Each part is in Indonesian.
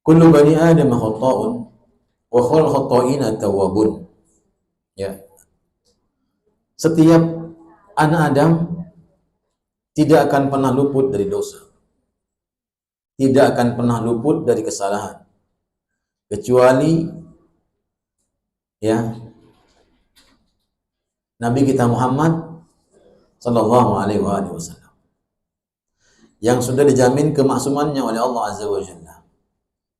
Kullu bani Adam khata'un wa khul khata'ina tawwabun. Ya. Setiap anak Adam tidak akan pernah luput dari dosa. Tidak akan pernah luput dari kesalahan. Kecuali ya Nabi kita Muhammad sallallahu alaihi wasallam yang sudah dijamin kemaksumannya oleh Allah Azza wa Jalla.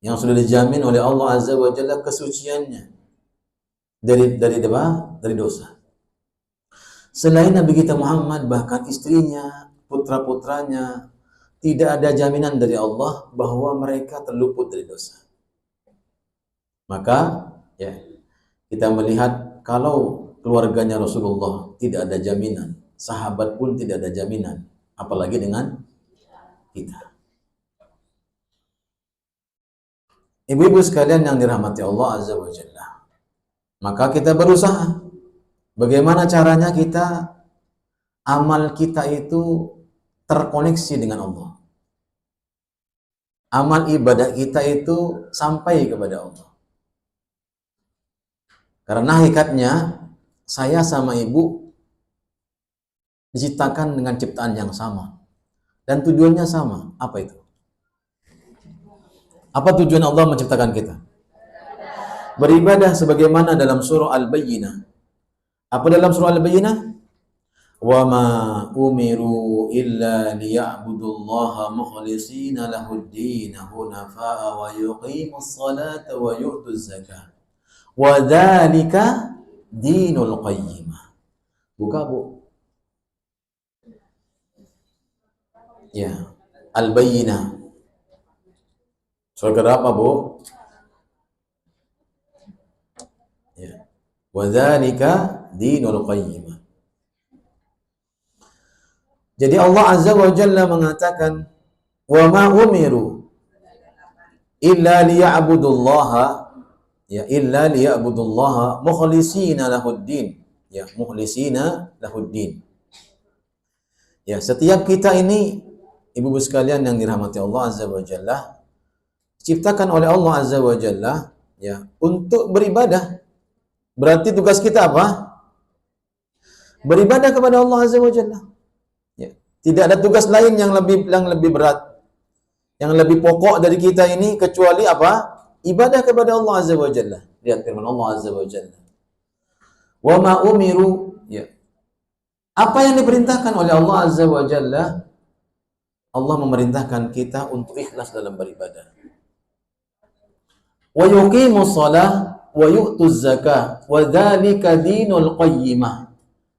Yang sudah dijamin oleh Allah Azza wa Jalla kesuciannya dari dosa. Selain Nabi kita Muhammad, bahkan istrinya, putra-putranya, tidak ada jaminan dari Allah bahwa mereka terluput dari dosa. Maka ya kita melihat kalau keluarganya Rasulullah tidak ada jaminan, sahabat pun tidak ada jaminan, apalagi dengan kita. Ibu-ibu sekalian yang dirahmati Allah Azza wa Jalla, maka kita berusaha bagaimana caranya kita amal kita itu terkoneksi dengan Allah. Amal ibadah kita itu sampai kepada Allah. Karena hakikatnya saya sama ibu diciptakan dengan ciptaan yang sama dan tujuannya sama. Apa itu? Apa tujuan Allah menciptakan kita? Beribadah sebagaimana dalam surah Al-Bayyinah. Apa dalam surah Al-Bayyinah? Wa ma umiru illa liya'budullaha mukhlishina lahud-din hunafa'a wa yuqimus salata wa yu'tuz zakah. Wa dzalika dinul qayyimah. Buka, Bu. Ya, Al-Bayyinah. Surah berapa, Bu? Ya. Wa dzalika dinul qayyimah. Jadi Allah Azza wa Jalla mengatakan wa ma umiru illa liya'budullaha illa liya'budullaha mukhlishina lahuddin. Ya, mukhlishina lahuddin. Ya, setiap kita ini ibu-ibu sekalian yang dirahmati Allah Azza wa Jalla diciptakan oleh Allah Azza wa Jalla ya untuk beribadah. Berarti tugas kita apa? Beribadah kepada Allah Azza wa Jalla. Ya. Tidak ada tugas lain yang lebih berat, yang lebih pokok dari kita ini kecuali apa? Ibadah kepada Allah Azza wa Jalla. Lihat firman Allah Azza wa Jalla. Wa ma umiru ya. Apa yang diperintahkan oleh Allah Azza wa Jalla? Allah memerintahkan kita untuk ikhlas dalam beribadah. Wa yuqimus shalah wa yu'tuz zakah wa dzalika dinul qayyimah.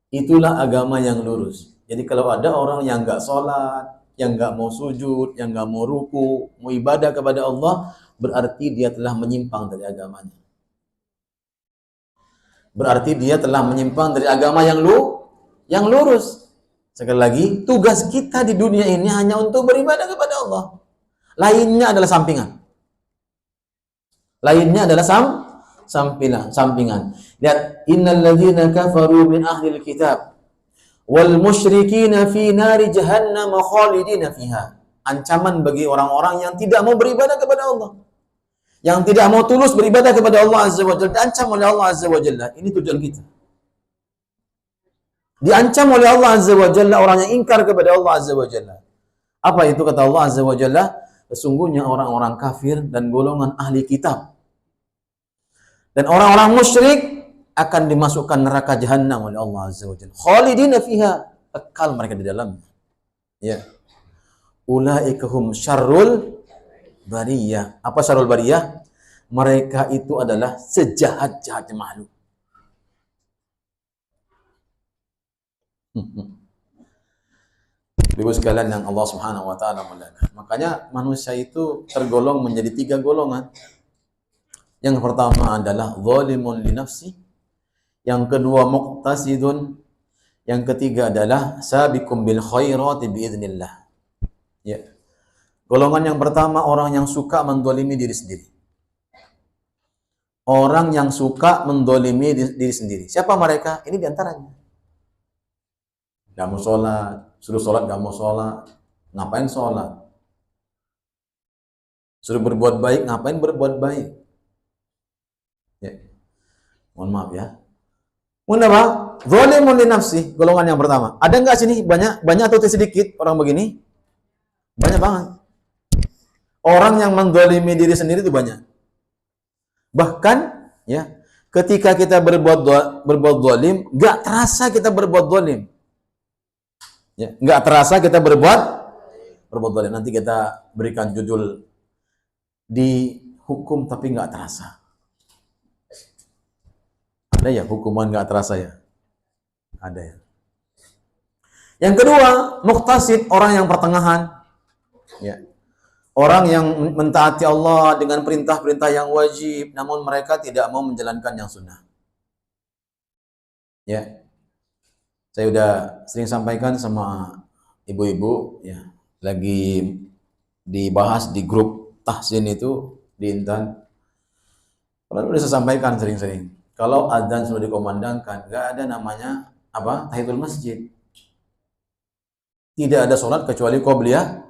Itulah agama yang lurus. Jadi kalau ada orang yang enggak sholat, yang enggak mau sujud, yang enggak mau ruku, mau ibadah kepada Allah, berarti dia telah menyimpang dari agamanya. Berarti dia telah menyimpang dari agama yang lurus. Sekali lagi, tugas kita di dunia ini hanya untuk beribadah kepada Allah. Lainnya adalah sampingan. Lainnya adalah sampingan. Lihat, innal ladzina kafaru min ahlil kitab wal musyrikina fi nari jahannam khalidina fiha. Ancaman bagi orang-orang yang tidak mau beribadah kepada Allah. Yang tidak mau tulus beribadah kepada Allah Azza wa Jalla, diancam oleh Allah Azza wa Jalla. Ini tujuan kita. Diancam oleh Allah Azza wa Jalla orang yang ingkar kepada Allah Azza wa Jalla. Apa itu kata Allah Azza wa Jalla? Sesungguhnya orang-orang kafir dan golongan ahli kitab dan orang-orang musyrik akan dimasukkan neraka jahanam oleh Allah Azza wa Jalla. Khalidina fiha, kekal mereka di dalamnya. Ya. Ulaika hum syarrul bariyah. Apa syarrul bariyah? Mereka itu adalah sejahat-jahatnya makhluk. Ibu sekalian yang Allah Subhanahu wa taala muliakan. Makanya manusia itu tergolong menjadi 3 golongan. Yang pertama adalah zalimun li nafsi, yang kedua muqtasidun, yang ketiga adalah sabiqum bil khairati biiznillah. Ya. Golongan yang pertama orang yang suka mendolimi diri sendiri. Orang yang suka mendolimi diri sendiri. Siapa mereka? Ini diantaranya. Gak mau sholat, suruh sholat gak mau sholat. Ngapain sholat? Suruh berbuat baik, ngapain berbuat baik? Ya. Mohon maaf ya. Kemudian apa? Zalimun li nafsi, golongan yang pertama. Ada nggak sini banyak atau sedikit orang begini? Banyak banget. Orang yang menzalimi diri sendiri itu banyak. Bahkan ya, ketika kita berbuat zalim, nggak terasa kita berbuat zalim. Ya, nggak terasa kita berbuat zalim. Nanti kita berikan judul di hukum tapi nggak terasa. Ada ya hukuman nggak terasa ya? Ada ya. Yang kedua, muqtasid, orang yang pertengahan. Ya. Orang yang mentaati Allah dengan perintah-perintah yang wajib, namun mereka tidak mau menjalankan yang sunnah. Ya, saya udah sering sampaikan sama ibu-ibu, ya, lagi dibahas di grup tahsin itu di Intan. Lalu udah saya sampaikan sering-sering. Kalau adzan sudah dikomandangkan, nggak ada namanya apa? Tahiyatul masjid. Tidak ada sholat kecuali qobliyah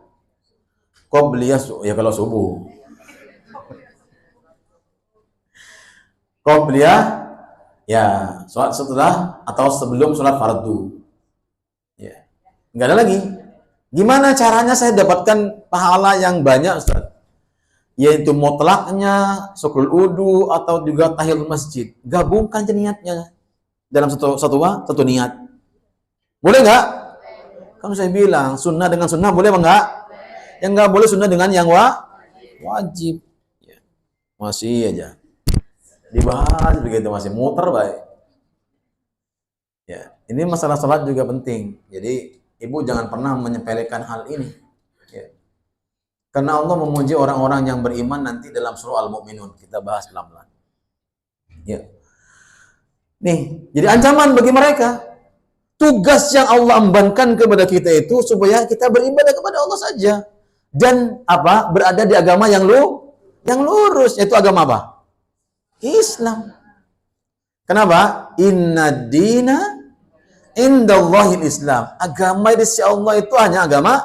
ya kalau subuh. Qobliyah ya sholat setelah atau sebelum sholat fardu. Ya. Enggak ada lagi. Gimana caranya saya dapatkan pahala yang banyak, Ustaz? Yaitu mutlaknya, syukrul udu atau juga tahiyatul masjid. Gabungkan niatnya dalam satu niat. Boleh nggak? Kan saya bilang sunnah dengan sunnah boleh apa enggak? Yang nggak boleh sunnah dengan yang wajib. Ya. Masih aja dibahas begitu, masih muter baik. Ya, ini masalah salat juga penting. Jadi ibu jangan pernah menyepelekan hal ini. Ya. Karena Allah memuji orang-orang yang beriman nanti dalam surah Al-Mu'minun. Kita bahas pelan-pelan. Ya. Nih, jadi ancaman bagi mereka. Tugas yang Allah embankan kepada kita itu supaya kita beribadah kepada Allah saja. Dan apa? Berada di agama yang lurus, yaitu agama apa? Islam. Kenapa? Inna dina indallahil Islam. Agama di sisi Allah itu hanya agama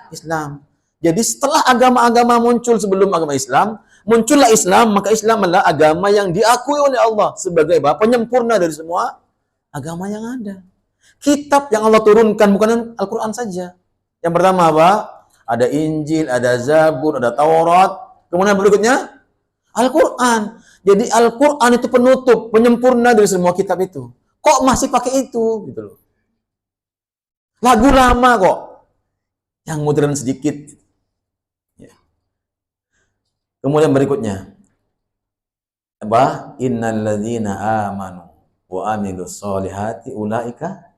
Islam. Jadi setelah agama-agama muncul sebelum agama Islam, muncullah Islam, maka Islam adalah agama yang diakui oleh Allah sebagai apa? Penyempurna dari semua agama yang ada. Kitab yang Allah turunkan bukan Al-Quran saja. Yang pertama apa? Ada Injil, ada Zabur, ada Taurat. Kemudian berikutnya Al-Quran. Jadi Al-Quran itu penutup, penyempurna dari semua kitab itu. Kok masih pakai itu? Gitu loh. Lagu lama kok. Yang modern sedikit. Ya. Kemudian berikutnya. Apa? Innalladzina amanu wa amilus solihati ulaika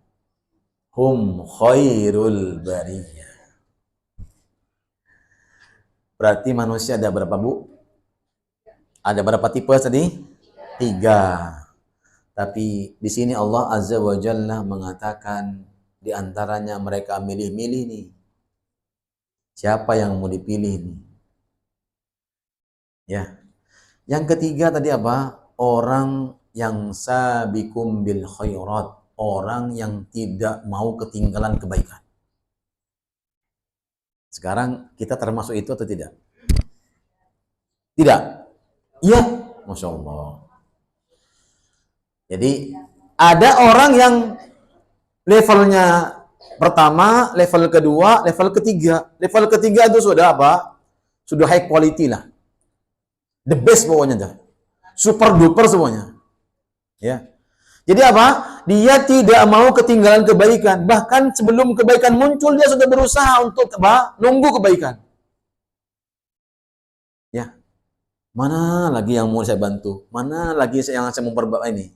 hum khairul bariyah. Berarti manusia ada berapa, Bu? Ada berapa tipe tadi? 3. Tapi di sini Allah Azza wa Jalla mengatakan di antaranya mereka milih-milih nih. Siapa yang mau dipilih nih? Ya. Yang ketiga tadi apa? Orang yang sabiqum bil khairat, orang yang tidak mau ketinggalan kebaikan. Sekarang kita termasuk itu atau tidak? Tidak. Iya, Masya Allah. Jadi ada orang yang levelnya pertama, level kedua, level ketiga. Level ketiga itu sudah apa? Sudah high quality lah. The best pokoknya dah. Super duper semuanya. Ya. Jadi apa? Dia tidak mau ketinggalan kebaikan. Bahkan sebelum kebaikan muncul, dia sudah berusaha untuk apa? Nunggu kebaikan. Ya. Mana lagi yang mau saya bantu? Mana lagi yang saya mau perbaiki ini?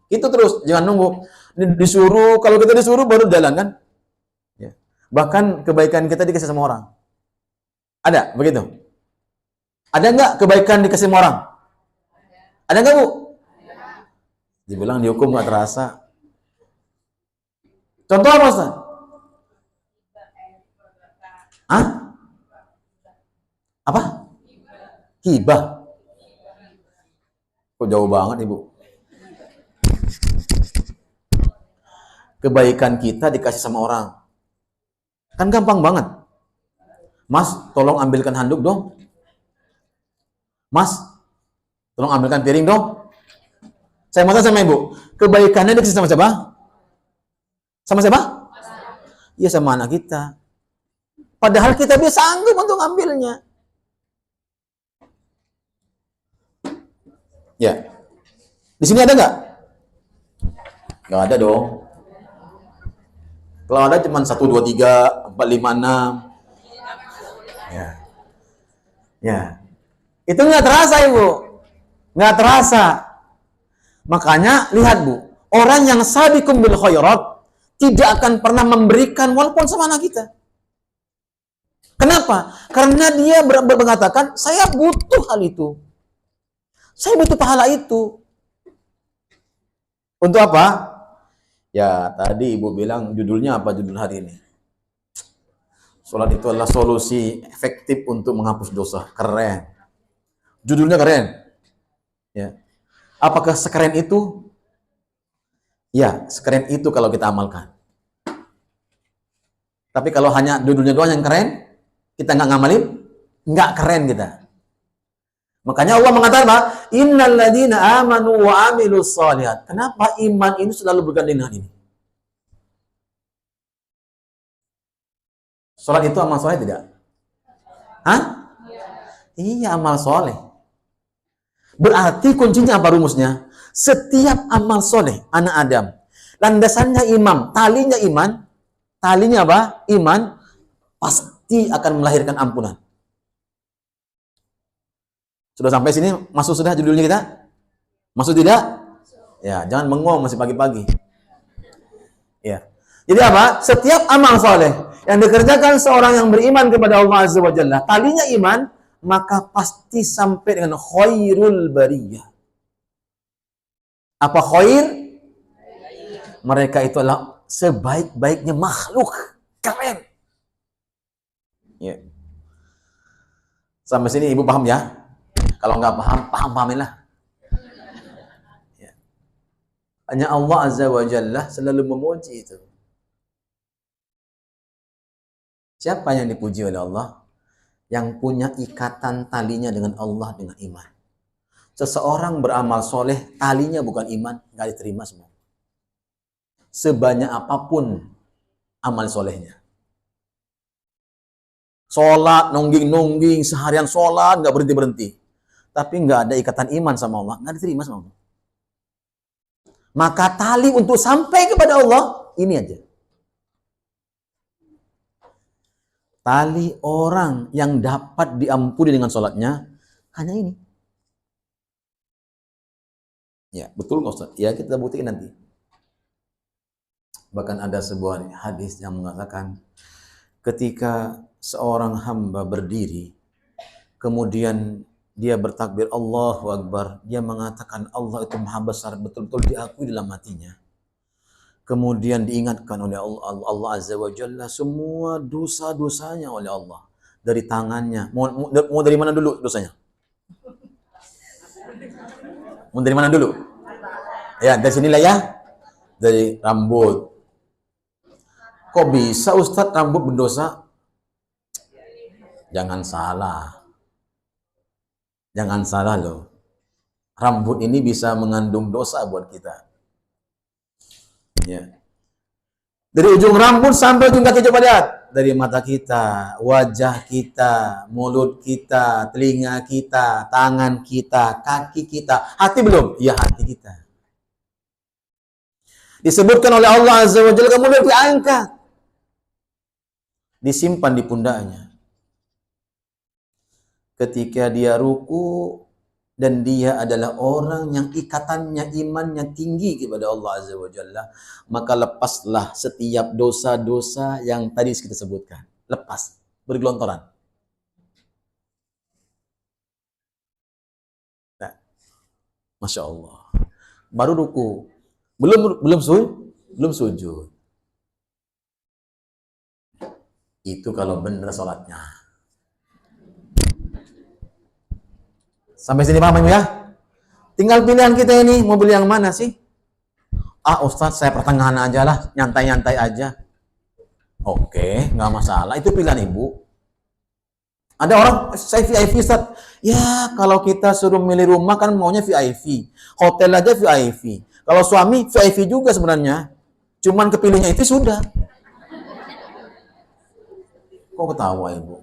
Itu terus, jangan nunggu. Disuruh, kalau kita disuruh baru jalan kan? Ya. Bahkan kebaikan kita dikasih sama orang. Ada begitu? Ada nggak kebaikan dikasih sama orang? Ada nggak, Bu? Dibilang dihukum nggak terasa. Contoh apa, Ustaz? Hah? Apa? Hibah. Kok jauh banget, Ibu? Kebaikan kita dikasih sama orang. Kan gampang banget. Mas, tolong ambilkan handuk dong. Mas, tolong ambilkan piring dong. Saya mau tanya sama ibu, kebaikannya dikasih sama siapa? Sama siapa? Iya, sama anak kita. Padahal kita bisa sanggup untuk ngambilnya. Ya. Di sini ada nggak? Nggak ada dong. Kalau ada cuma 1, 2, 3, 4, 5, 6. Ya. Ya. Itu nggak terasa, Ibu. Nggak terasa. Makanya, lihat Bu. Orang yang sabiqum bil khairat tidak akan pernah memberikan walaupun sama anak kita. Kenapa? Karena dia mengatakan, saya butuh hal itu. Saya butuh pahala itu. Untuk apa? Ya, tadi Ibu bilang judulnya apa judul hari ini? Salat itu adalah solusi efektif untuk menghapus dosa. Keren. Judulnya keren. Ya. Apakah sekeren itu? Ya, sekeren itu kalau kita amalkan. Tapi kalau hanya judulnya doang yang keren, kita nggak ngamalin, nggak keren kita. Makanya Allah mengatakan apa? Innal ladzina amanu wa amilus shalihat. Kenapa iman ini selalu bergandeng dengan ini? Salat itu amal soleh tidak? Hah? Iya, amal soleh. Berarti kuncinya apa rumusnya? Setiap amal soleh anak Adam, landasannya imam, talinya iman, talinya apa? Iman, pasti akan melahirkan ampunan. Sudah sampai sini? Masuk sudah judulnya kita? Masuk tidak? Ya, jangan bengong masih pagi-pagi. Ya. Jadi apa? Setiap amal soleh yang dikerjakan seorang yang beriman kepada Allah Azza wa Jalla, talinya iman, maka pasti sampai dengan khairul bariyah. Apa khair? Mereka itu adalah sebaik-baiknya makhluk. Keren. Ya. Sampai sini Ibu paham ya? Kalau nggak paham, pahamilah. Ya. Hanya Allah Azza wa Jalla selalu memuji itu. Siapa yang dipuji oleh Allah? Yang punya ikatan talinya dengan Allah dengan iman. Seseorang beramal soleh, talinya bukan iman, nggak diterima semua. Sebanyak apapun amal solehnya. Sholat, nungging-nungging, seharian sholat, nggak berhenti-berhenti. Tapi nggak ada ikatan iman sama Allah, nggak diterima sama Allah. Maka tali untuk sampai kepada Allah, ini aja. Tali orang yang dapat diampuni dengan sholatnya, hanya ini. Ya, betul nggak Ustaz? Ya, kita buktikan nanti. Bahkan ada sebuah hadis yang mengatakan, ketika seorang hamba berdiri, kemudian dia bertakbir Allahu Akbar, dia mengatakan Allah itu maha besar, betul-betul diakui dalam hatinya. Kemudian diingatkan oleh Allah Azza wa Jalla semua dosa-dosanya oleh Allah dari tangannya. Mau dari mana dulu dosanya? Mau dari mana dulu? Ya, dari sinilah ya. Dari rambut. Kok bisa Ustadz rambut berdosa? Jangan salah. Jangan salah loh. Rambut ini bisa mengandung dosa buat kita. Ya. Dari ujung rambut sampai ujung kaki, coba lihat. Dari mata kita, wajah kita, mulut kita, telinga kita, tangan kita, kaki kita. Hati belum? Ya, hati kita. Disebutkan oleh Allah Azza wa Jalla, kemudian diangkat. Disimpan di pundaknya. Ketika dia ruku dan dia adalah orang yang ikatannya imannya tinggi kepada Allah Azza wa Jalla, maka lepaslah setiap dosa-dosa yang tadi kita sebutkan. Lepas, bergelontoran. Nah, Masya Allah. Baru ruku. Belum sujud. Itu kalau benar sholatnya. Sampai sini paham ya? Tinggal pilihan kita ini, mau beli yang mana sih? Ah Ustadz, saya pertengahan aja lah, nyantai-nyantai aja. Oke, nggak masalah, itu pilihan ibu. Ada orang, saya VIP Ustaz. Ya, kalau kita suruh milih rumah kan maunya VIP. Hotel aja VIP. Kalau suami VIP juga sebenarnya. Cuman kepilihnya itu sudah. Kok ketawa Ibu?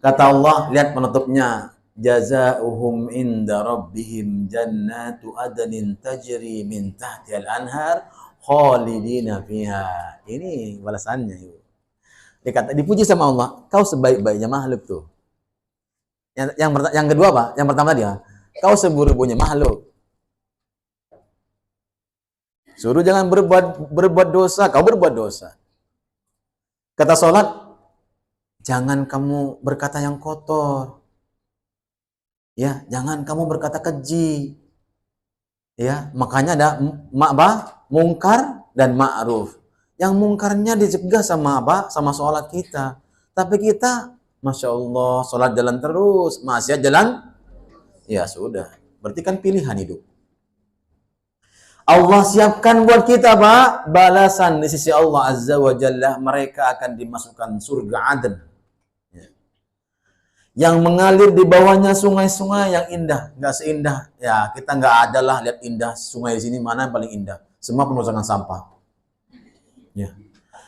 Kata Allah, lihat penutupnya. Jazaohum inda rabbihim jannatu adnin tajri min tahtihal anhar khalidina fiha. Ini balasannya Ibu. Dikata, dipuji sama Allah, kau sebaik-baiknya makhluk tuh. Yang kedua apa? Yang pertama dia, kau seburuk-buruknya makhluk. Suruh jangan berbuat dosa, kau berbuat dosa. Kata sholat, jangan kamu berkata yang kotor. Ya, jangan kamu berkata keji. Ya, makanya ada mungkar dan ma'ruf. Yang mungkarnya dicegah sama apa? Sama sholat kita. Tapi kita, Masya Allah, sholat jalan terus, maksiat jalan, ya sudah. Berarti kan pilihan hidup. Allah siapkan buat kita, Pak, balasan di sisi Allah Azza wa Jalla. Mereka akan dimasukkan surga Aden. Yang mengalir di bawahnya sungai-sungai yang indah. Nggak seindah, ya kita nggak ada lah lihat indah sungai di sini, mana yang paling indah. Semua penuh dengan sampah. Ya.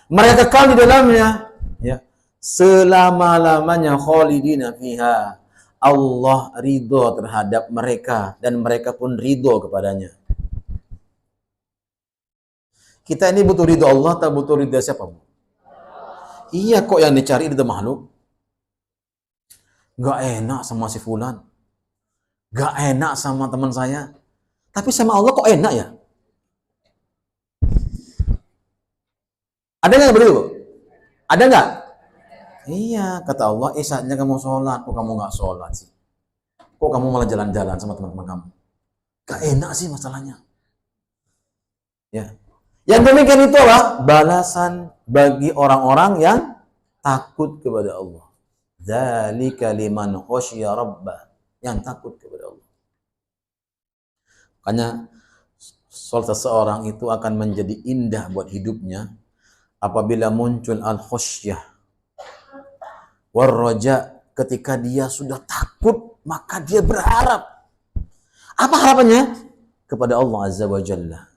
Mereka kekal di dalamnya. Ya. Selama-lamanya khalidina fiha. Allah ridho terhadap mereka dan mereka pun ridho kepadanya. Kita ini butuh ridho Allah atau butuh ridho siapa? Iya, kok yang dicari ridho makhluk? Gak enak sama si fulan. Gak enak sama teman saya. Tapi sama Allah kok enak ya? Ada nggak begitu? Ada nggak? Iya, kata Allah, saatnya kamu sholat. Kok kamu nggak sholat sih? Kok kamu malah jalan-jalan sama teman-teman kamu? Gak enak sih masalahnya. Ya. Yang demikian itu adalah balasan bagi orang-orang yang takut kepada Allah. Dzalika liman khasyiya rabbah, yang takut kepada Allah. Makanya seseorang itu akan menjadi indah buat hidupnya apabila muncul al-khasyah war raja, ketika dia sudah takut maka dia berharap. Apa harapannya? Kepada Allah Azza wa Jalla.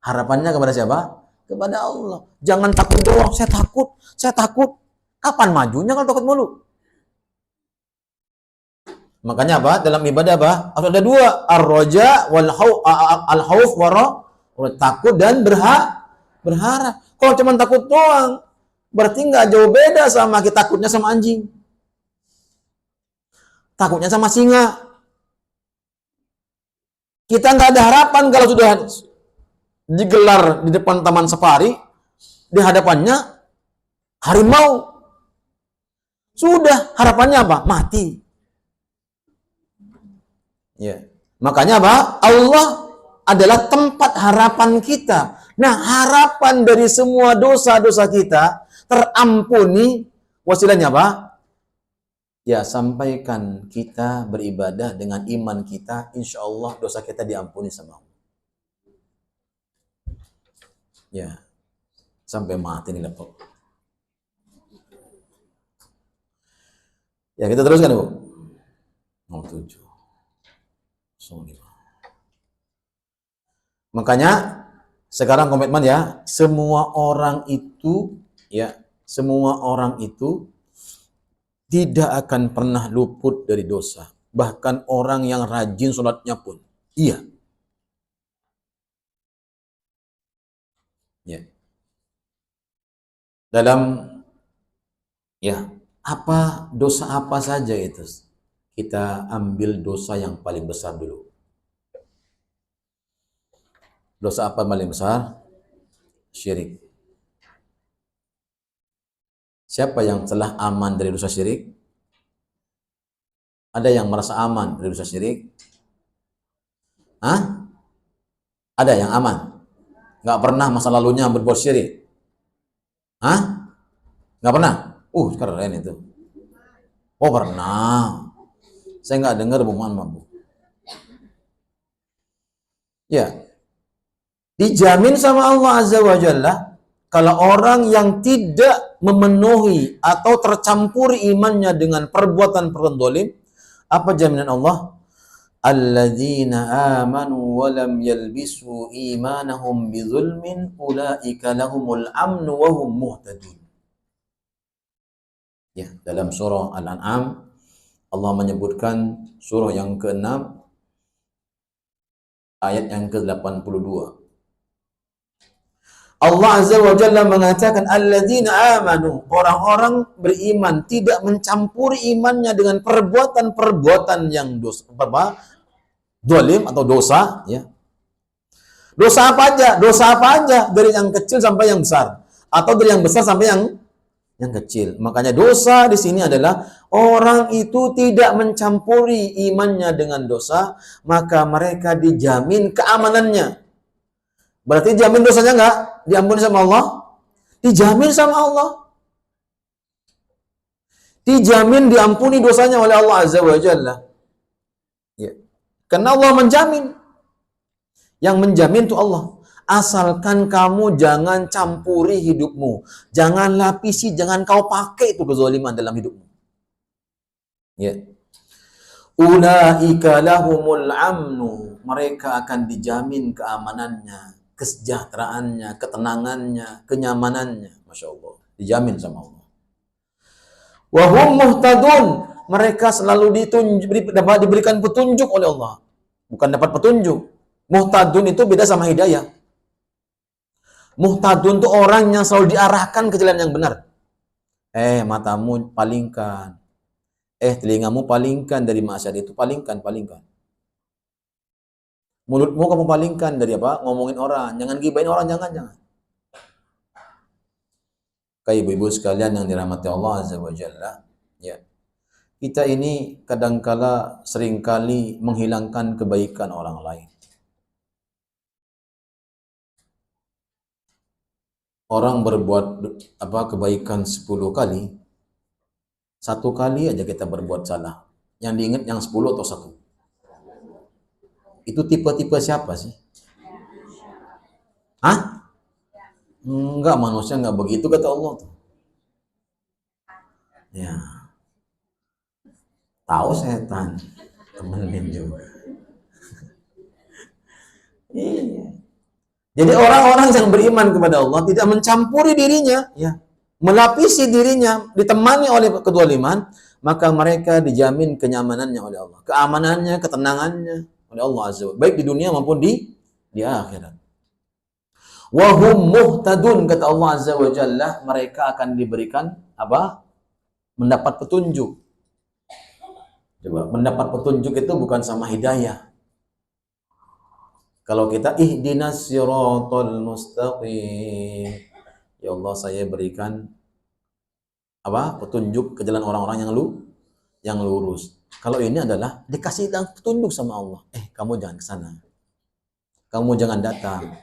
Harapannya kepada siapa? Kepada Allah. Jangan takut doang, saya takut. Kapan majunya kalau takut mulu? Makanya apa? Dalam ibadah apa? Harus ada dua, ar-raja wal al-khauf takut dan berharap. Kalau cuma takut doang, berarti nggak jauh beda sama kita takutnya sama anjing. Takutnya sama singa. Kita nggak ada harapan kalau sudah digelar di depan taman safari, di hadapannya harimau. Sudah, harapannya apa? Mati. Ya. Makanya apa? Allah adalah tempat harapan kita. Nah, harapan dari semua dosa-dosa kita terampuni, wasilahnya apa? Ya, sampaikan kita beribadah dengan iman kita, insya Allah dosa kita diampuni sama Allah. Ya, sampai mati nih laptop. Ya, kita teruskan, Bu. 07. Makanya sekarang komitmen ya, semua orang itu tidak akan pernah luput dari dosa. Bahkan orang yang rajin sholatnya pun. Iya. Ya. Dalam dosa apa saja itu? Kita ambil dosa yang paling besar dulu. Dosa apa paling besar? Syirik. Siapa yang telah aman dari dosa syirik? Ada yang merasa aman dari dosa syirik? Hah? Ada yang aman? Nggak pernah masa lalunya berbuat syirik? Hah? Nggak pernah? Keren itu. Oh, pernah. Saya nggak dengar, Bu. Mohon. Ya. Dijamin sama Allah Azza wa Jalla, kalau orang yang tidak memenuhi atau tercampuri imannya dengan perbuatan-perbuatan zalim, apa jaminan Allah? Alladzina amanu wa lam yalbisu imanahum bizulmin ulaika lahumul amnu wa hum muhtadun. Ya, dalam surah Al-An'am Allah menyebutkan surah yang ke-6 ayat yang ke-82. Allah Azza wa Jalla mengatakan alladzina amanu, orang-orang beriman tidak mencampuri imannya dengan perbuatan-perbuatan yang dosa, zalim atau dosa, ya. Dosa apa aja? Dosa apa aja? Dari yang kecil sampai yang besar, atau dari yang besar sampai yang kecil. Makanya dosa di sini adalah orang itu tidak mencampuri imannya dengan dosa, maka mereka dijamin keamanannya. Berarti jamin dosanya enggak diampuni sama Allah? Dijamin sama Allah. Dijamin diampuni dosanya oleh Allah Azza wa Jalla. Ya. Karena Allah menjamin. Yang menjamin itu Allah. Asalkan kamu jangan campuri hidupmu. Jangan lapisi, jangan kau pakai itu kezaliman dalam hidupmu. Ya. Ulaika lahumul amnu. Mereka akan dijamin keamanannya, kesejahteraannya, ketenangannya, kenyamanannya. Masya Allah. Dijamin sama Allah. Wahum muhtadun. Mereka selalu diberikan petunjuk oleh Allah. Bukan dapat petunjuk. Muhtadun itu beda sama hidayah. Muhtadun itu orang yang selalu diarahkan ke jalan yang benar. Matamu palingkan. Telingamu palingkan dari maksiat itu. Palingkan. Mulutmu kamu palingkan dari apa? Ngomongin orang. Jangan gibahin orang, jangan. Kayak ibu-ibu sekalian yang dirahmati Allah Azza wa Jalla. Ya. Kita ini kadangkala seringkali menghilangkan kebaikan orang lain. Orang berbuat kebaikan 10 kali, 1 kali aja kita berbuat salah. Yang diingat yang 10 atau 1. Itu tipe-tipe siapa sih? Hah? Enggak, manusia enggak begitu kata Allah tuh. Ya. Tahu setan, temenin juga. Iya. Jadi orang-orang yang beriman kepada Allah tidak mencampuri dirinya, ya, melapisi dirinya, ditemani oleh kezaliman, maka mereka dijamin kenyamanannya oleh Allah, keamanannya, ketenangannya oleh Allah Azza wa Jalla, baik di dunia maupun di akhirat. Wa hum muhtadun, kata Allah Azza wa Jalla, mereka akan diberikan apa? Mendapat petunjuk. Coba, mendapat petunjuk itu bukan sama hidayah. Kalau kita ihdinas siratal mustaqim, ya Allah saya berikan petunjuk ke jalan orang-orang yang lurus. Kalau ini adalah dikasih petunjuk sama Allah. Kamu jangan ke sana. Kamu jangan datang.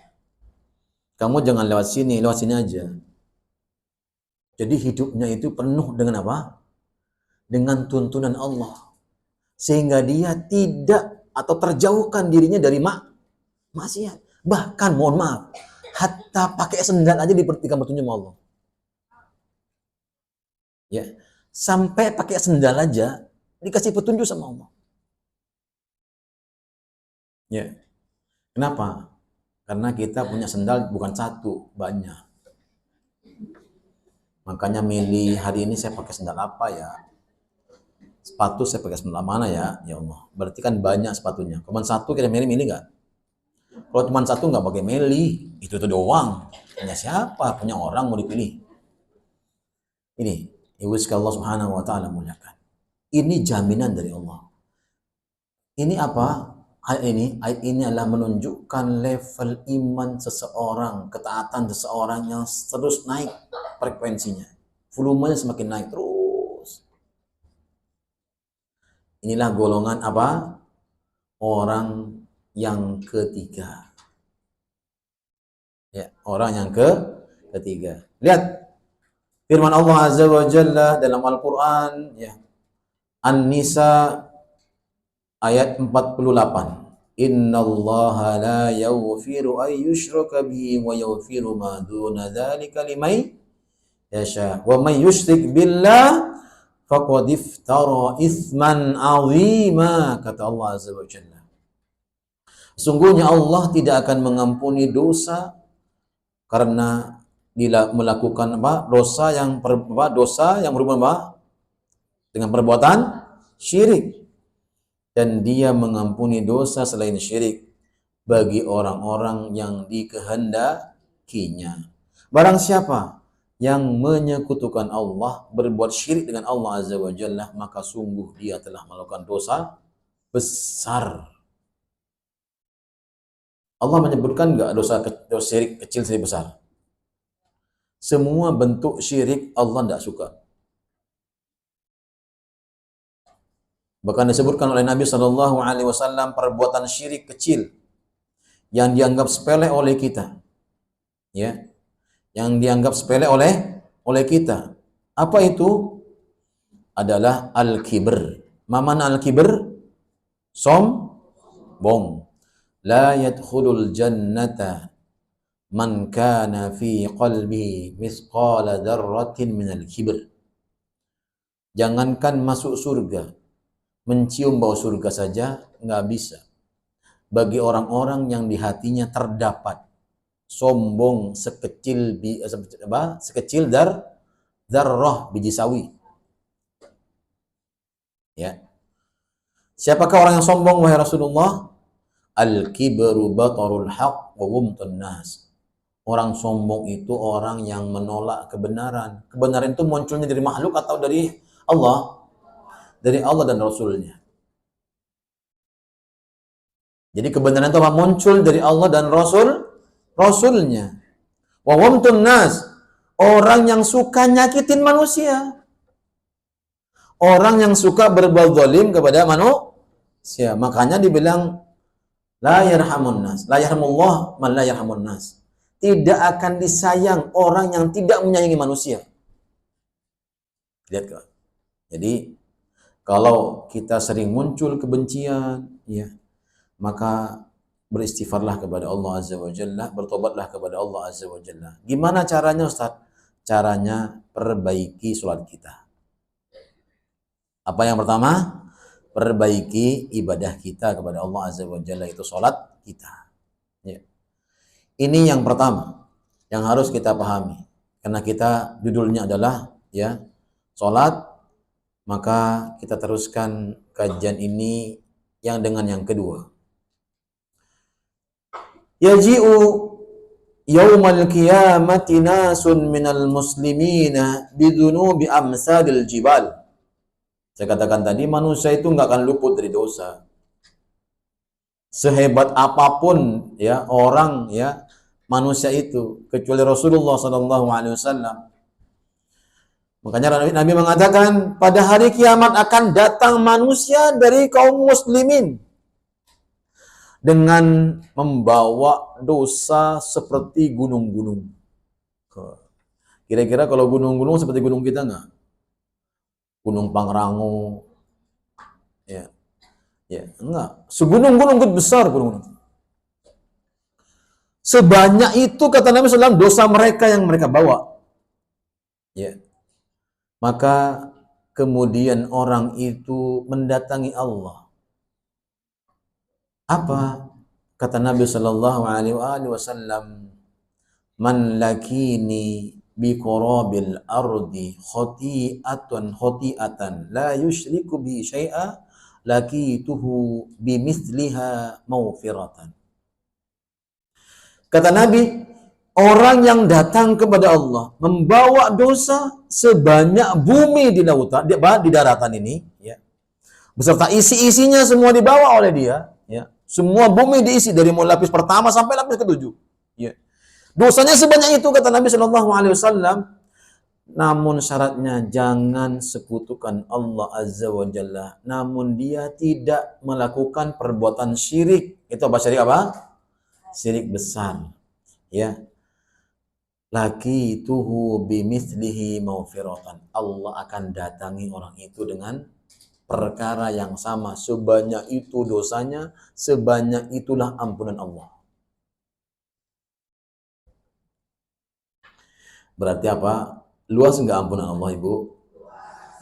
Kamu jangan lewat sini aja. Jadi hidupnya itu penuh dengan apa? Dengan tuntunan Allah. Sehingga dia tidak atau terjauhkan dirinya dari maksiat. Bahkan mohon maaf, hatta pakai sendal aja diberikan petunjuk sama Allah. Ya, sampai pakai sendal aja dikasih petunjuk sama Allah. Ya. Kenapa? Karena kita punya sendal bukan 1, banyak. Makanya milih hari ini saya pakai sendal apa ya? Sepatu saya pakai sendal mana ya? Ya Allah. Berarti kan banyak sepatunya. Cuma 1 kita milih nggak? Kalau cuma 1 nggak pakai milih, itu doang. Punya siapa? Punya orang mau dipilih. Ini, ibu Allah Subhanahu wa taala muliakan. Ini jaminan dari Allah. Ini apa? Ayat ini adalah menunjukkan level iman seseorang, ketaatan seseorang yang terus naik frekuensinya. Volumenya semakin naik terus. Inilah golongan apa? Orang yang ketiga. Ya, orang yang ketiga. Lihat firman Allah Azza wa Jalla dalam Al-Qur'an, ya. An-Nisa ayat 48. innallaha la yaghfiru an yushraka bihi wa yaghfiru ma duna dzalika liman yasha wa may yusyrik billah faqad iftara itsman 'azima, kata Allah azza wa jalla. Sungguhnya Allah tidak akan mengampuni dosa karena melakukan dosa yang berhubungan dengan perbuatan syirik, dan Dia mengampuni dosa selain syirik bagi orang-orang yang dikehendakinya. Barang siapa yang menyekutukan Allah, berbuat syirik dengan Allah azza wa jalla, maka sungguh dia telah melakukan dosa besar. Allah menyebutkan enggak dosa syirik kecil syirik besar? Semua bentuk syirik Allah tidak suka. Bahkan disebutkan oleh Nabi SAW perbuatan syirik kecil yang dianggap sepele oleh kita, ya, yang dianggap sepele oleh kita. Apa itu? Adalah al-kibr. Mana al-kibr? Sombong. La yadkhulul jannata man kana fi qalbihi mithqala dzarratin minal kibr. Jangankan masuk surga, mencium bau surga saja nggak bisa bagi orang-orang yang di hatinya terdapat sombong sekecil dzarrah biji sawi. Ya. Siapakah orang yang sombong wahai Rasulullah? Al-kibru batarul haqq wa ghamtun nas. Orang sombong itu orang yang menolak kebenaran. Kebenaran itu munculnya dari makhluk atau dari Allah? Dari Allah dan Rasulnya. Jadi kebenaran itu muncul dari Allah dan Rasulnya. Wa ghamtun nas. Orang yang suka nyakitin manusia. Orang yang suka berbuat zalim kepada manusia. Makanya dibilang la yarhamun nas. La yarhamullah man la yarhamun nas. Tidak akan disayang orang yang tidak menyayangi manusia. Lihat kan? Jadi kalau kita sering muncul kebencian, ya, maka beristighfarlah kepada Allah azza wa jalla, bertobatlah kepada Allah azza wa jalla. Gimana caranya, Ustaz? Caranya perbaiki sholat kita. Apa yang pertama? Perbaiki ibadah kita kepada Allah azza wa jalla, itu sholat kita. Ya. Ini yang pertama yang harus kita pahami. Karena kita judulnya adalah ya sholat, maka kita teruskan kajian ini yang dengan yang kedua. Yaji'u yaumal qiyamati nasun minal muslimina bidunubi amsalil jibal. Saya katakan tadi, manusia itu nggak akan luput dari dosa. Sehebat apapun ya orang ya manusia itu, kecuali Rasulullah SAW. Makanya Nabi mengatakan pada hari kiamat akan datang manusia dari kaum muslimin dengan membawa dosa seperti gunung-gunung. Kira-kira kalau gunung-gunung seperti gunung kita nggak? Gunung Pangrango, ya, ya enggak. Segunung-gunung besar gunung-gunung. Sebanyak itu kata Nabi SAW dosa mereka yang mereka bawa. Ya. Maka kemudian orang itu mendatangi Allah. Apa kata Nabi Shallallahu Alaihi Wasallam? Man lakini bi qurabil ardi khoti'atan la yusyriku bi syai'a lakituhu bi mithliha maghfiratan. Kata Nabi, orang yang datang kepada Allah membawa dosa sebanyak bumi di lautan, di daratan ini, ya, beserta isi-isinya semua dibawa oleh dia, ya, semua bumi diisi dari mulai lapis pertama sampai lapis ketujuh, ya. Dosanya sebanyak itu kata Nabi Shallallahu Alaihi Wasallam. Namun syaratnya jangan sekutukan Allah Azza wa Jalla. Namun dia tidak melakukan perbuatan syirik. Itu apa syirik apa? Syirik besar, ya. Laki tuhu bimithlihi maufiratan. Allah akan datangi orang itu dengan perkara yang sama, sebanyak itu dosanya, sebanyak itulah ampunan Allah. Berarti apa? Luas nggak ampunan Allah, Ibu?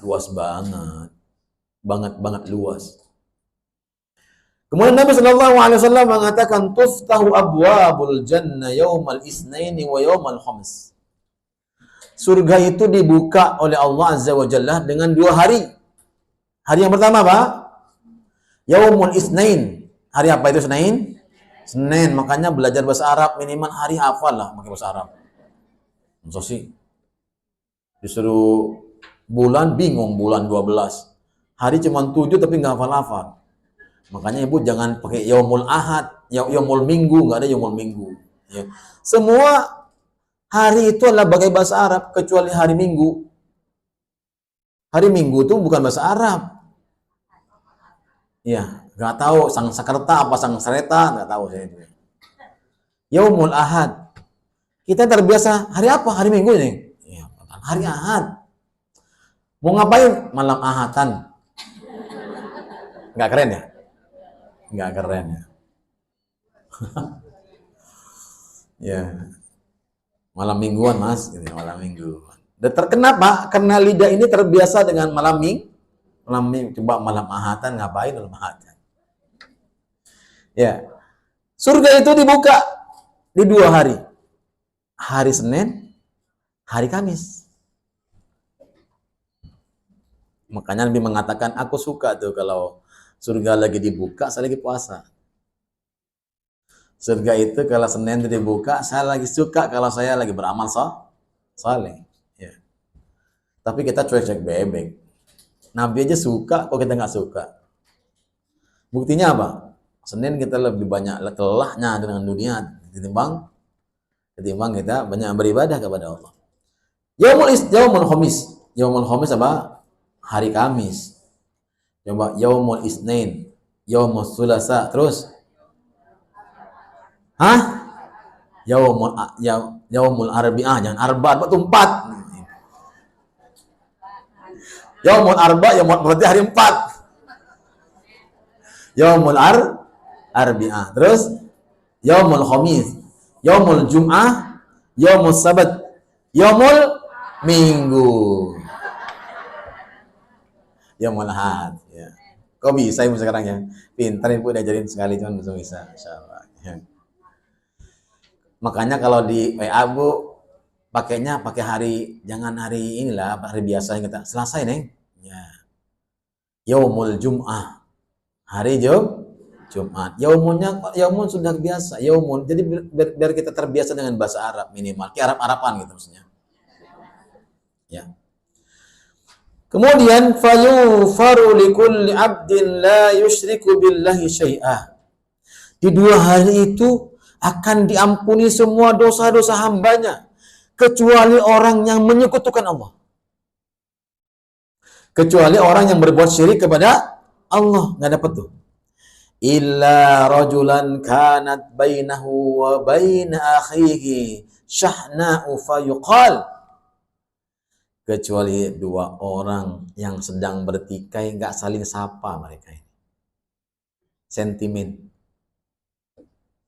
Luas banget. Banget luas. Kemudian Nabi Shallallahu Alaihi Wasallam mengatakan, tuftahu abwabul jannah yaumal isnaini wa yaumal khamis. Surga itu dibuka oleh Allah Azza wa Jalla dengan 2 hari. Hari yang pertama apa? Yaumul Isnain. Hari apa itu Senin? Senin. Makanya belajar bahasa Arab minimal hari hafal lah pakai bahasa Arab. Masa sih? Disuruh bulan bingung bulan 12. Hari cuma 7 tapi nggak hafal-hafal. Makanya Ibu jangan pakai Yaumul Ahad, Yaumul Minggu, nggak ada Yaumul Minggu. Ya. Semua hari itu adalah bagai bahasa Arab kecuali hari Minggu. Hari Minggu itu bukan bahasa Arab. Ya, nggak tahu sang sakerta apa sang sereta, nggak tahu saya itu. Yaumul Ahad. Kita terbiasa hari apa? Hari Minggu ini. Ya, hari Ahad. Mau ngapain? Malam Ahatan. Nggak keren ya? Nggak keren ya. Ya, malam mingguan mas, gitu, malam mingguan. Dan kenapa? Karena lidah ini terbiasa dengan malam minggu. Coba malam Ahatan ngapain malam Ahatan? Ya, surga itu dibuka di 2 hari. Hari Senin, hari Kamis. Makanya Nabi mengatakan, aku suka tuh kalau surga lagi dibuka, saya lagi puasa. Surga itu kalau Senin itu dibuka, saya lagi suka kalau saya lagi beramal saleh. Ya. Tapi kita cuek-cuek bebek. Nabi aja suka, kok kita nggak suka. Buktinya apa? Senin kita lebih banyak kelelahnya dengan dunia ketimbang kita banyak beribadah kepada Allah. Yaumul Khamis. Yaumul Khamis apa? Hari Kamis. Coba Yaumul Isnin, Yaumul Sulasa, terus hah? Yaumul Arbi'ah, jangan Arba, itu 4. Yaumul Arba, Yaumul berarti hari 4. Yaumul Arbi'ah. Terus Yaumul Khamis, Yaumul Jum'ah, Yaumul Sabat, Yaumul Minggu. Yaumul Ahad, ya. Kok bisa Ibu sekarang ya? Pintar Ibu diajarin sekali cuman belum bisa. Insyaallah. Ya. Makanya kalau di WA Bu pakainya pakai hari, jangan hari inilah, hari biasa kita. Selasa Neng. Ya. Yaumul Jum'ah. Hari Jumat. Yaumun sudah biasa. Yaumun. Jadi biar kita terbiasa dengan bahasa Arab minimal. Kayak Arab-Araban gitu maksudnya. Ya. Kemudian fayufaru likulli abdin la yusyriku billahi syai'ah. Di 2 hari itu akan diampuni semua dosa-dosa hambanya kecuali orang yang menyekutukan Allah. Kecuali orang yang berbuat syirik kepada Allah, nggak dapat tuh. Illa rajulan kanat bainahu wa baina akhihi syahna'u fayuqal. Kecuali 2 orang yang sedang bertikai, nggak saling sapa mereka ini. Sentimen.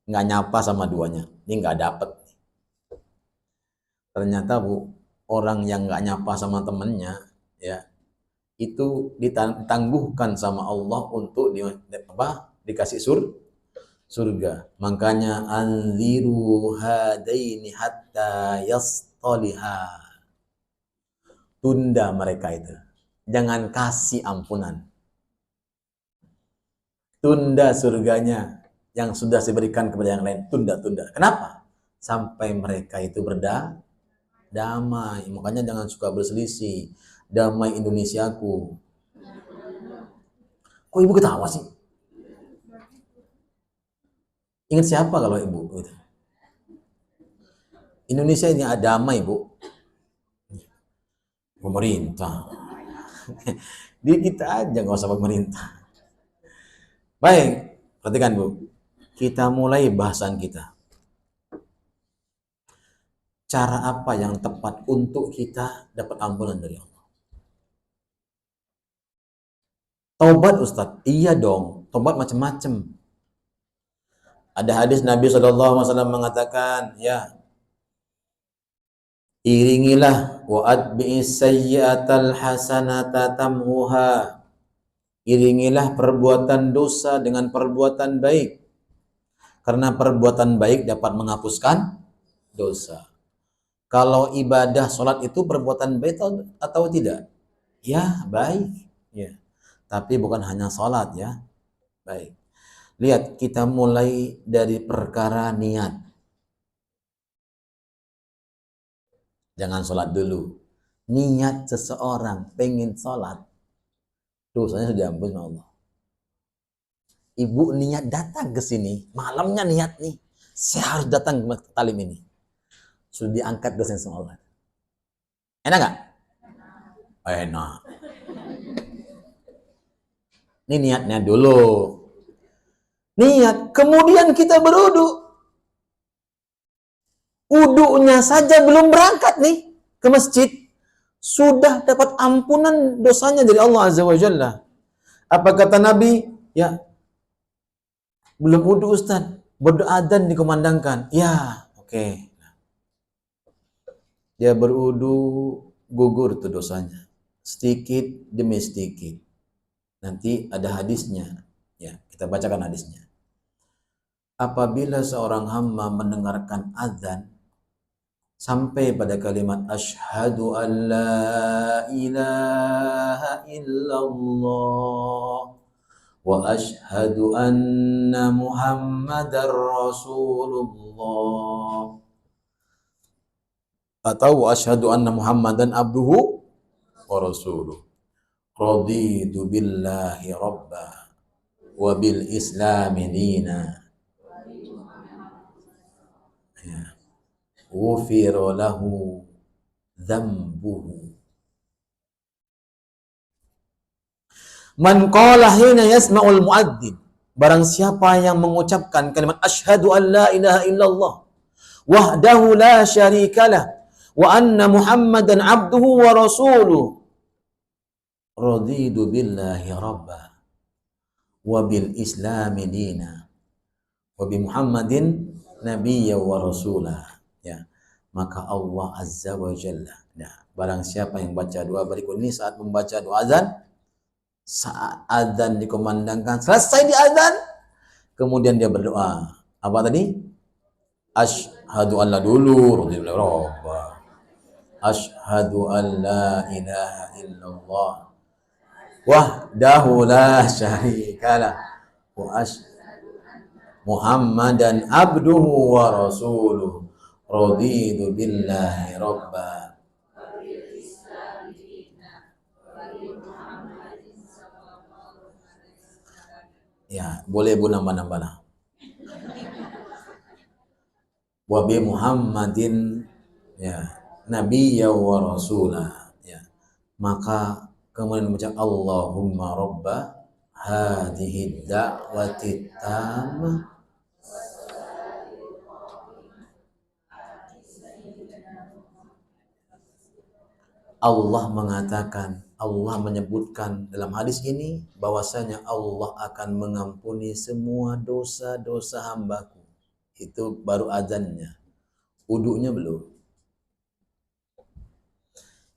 Nggak nyapa sama duanya. Ini nggak dapat. Ternyata Bu, orang yang nggak nyapa sama temennya, ya, itu ditangguhkan sama Allah untuk dikasih surga. Makanya anziru hadaini hatta yastaliha. Tunda mereka itu. Jangan kasih ampunan. Tunda surganya yang sudah diberikan kepada yang lain. Tunda. Kenapa? Sampai mereka itu berdamai. Makanya jangan suka berselisih. Damai Indonesiaku. Kok Ibu ketawa sih? Ingat siapa kalau Ibu? Indonesia ini damai, Bu. Pemerintah. Di kita aja nggak usah pemerintah. Baik, perhatikan Bu. Kita mulai bahasan kita. Cara apa yang tepat untuk kita dapat ampunan dari Allah? Taubat Ustaz, iya dong. Taubat macam-macam. Ada hadis Nabi SAW mengatakan, ya, iringilah wa atbi'is sayyi'atal hasanata tamhuha. Iringilah perbuatan dosa dengan perbuatan baik. Karena perbuatan baik dapat menghapuskan dosa. Kalau ibadah sholat itu perbuatan baik atau tidak? Ya, baik. Ya. Tapi bukan hanya sholat ya. Baik. Lihat, kita mulai dari perkara niat. Jangan sholat dulu. Niat seseorang pengen sholat, dosanya sudah diampuni Allah. Ibu niat datang ke sini, malamnya niat nih, saya harus datang ke talim ini. Sudah diangkat dosanya sama Allah. Enak nggak? Enak. Ini niatnya dulu. Niat, kemudian kita berudu. Udunya saja belum berangkat nih ke masjid, sudah dapat ampunan dosanya dari Allah Azza wa Jalla. Apa kata Nabi? Ya, belum wudu Ustaz, berdoa adzan dikumandangkan. Ya, oke. Dia berwudu, gugur tuh dosanya. Sedikit demi sedikit. Nanti ada hadisnya. Ya, kita bacakan hadisnya. Apabila seorang hamba mendengarkan adzan sampai pada kalimat asyhadu an la ilaha illallah wa asyhadu anna muhammadar rasulullah atau wa asyhadu anna muhammadan abduhu wa rasuluh raditu billahi rabba wa bil islami dina ya ghufira lahu dzambuhu. Man qala hina yasma'ul muadzin, barang siapa yang mengucapkan kalimat asyhadu an la ilaha illallah wahdahu la syarikalah wa anna muhammadan abduhu wa rasuluh raditu billahi rabba wa bil islami dina wa bi muhammadin nabiyya wa rasulah. Ya, maka Allah Azza wa Jalla, nah, barang siapa yang baca doa berikut ini saat membaca doa azan, saat azan dikumandangkan, selesai di azan, kemudian dia berdoa. Apa tadi? Asyhadu an la dulu, asyhadu an la ilaha illallah wahdahu la syarikalah wa Muhammadan abduhu wa rasuluh raditu billahi rabba. Ya, boleh Bu nambah-nambah lah. Wa bi Muhammadin ya nabiyya wa rasulah ya. Maka kemudian mengucap Allahumma rabba hadhihi da'wati tammah. Allah mengatakan, Allah menyebutkan dalam hadis ini bahwasanya Allah akan mengampuni semua dosa-dosa hambaku. Itu baru azannya. Wudunya belum.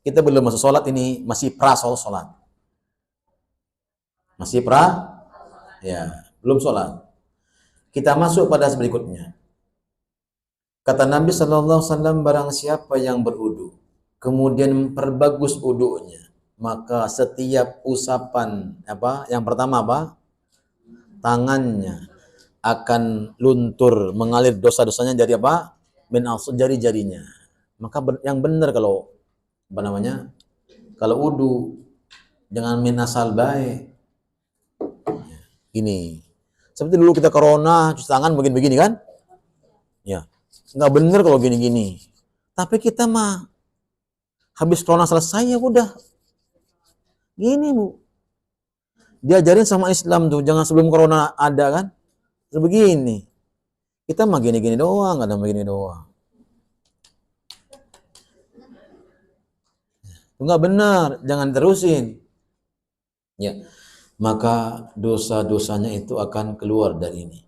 Kita belum masuk sholat ini, masih sholat. Masih ya, belum sholat. Kita masuk pada berikutnya. Kata Nabi SAW, barang siapa yang berwudu, kemudian memperbagus wudunya, maka setiap usapan, yang pertama tangannya akan luntur, mengalir dosa-dosanya dari jari-jarinya. Maka yang benar kalau kalau wudu jangan min asal baik. Ini seperti dulu kita corona cuci tangan begini-begini kan? Ya, nggak benar kalau gini-gini. Tapi kita mah habis corona selesai ya udah gini Bu. Diajarin sama Islam tuh, jangan sebelum corona ada kan? Begini. Kita mah gini-gini doang, ada begini doang. Itu nggak benar, jangan terusin. Ya. maka dosa-dosanya itu akan keluar dari ini.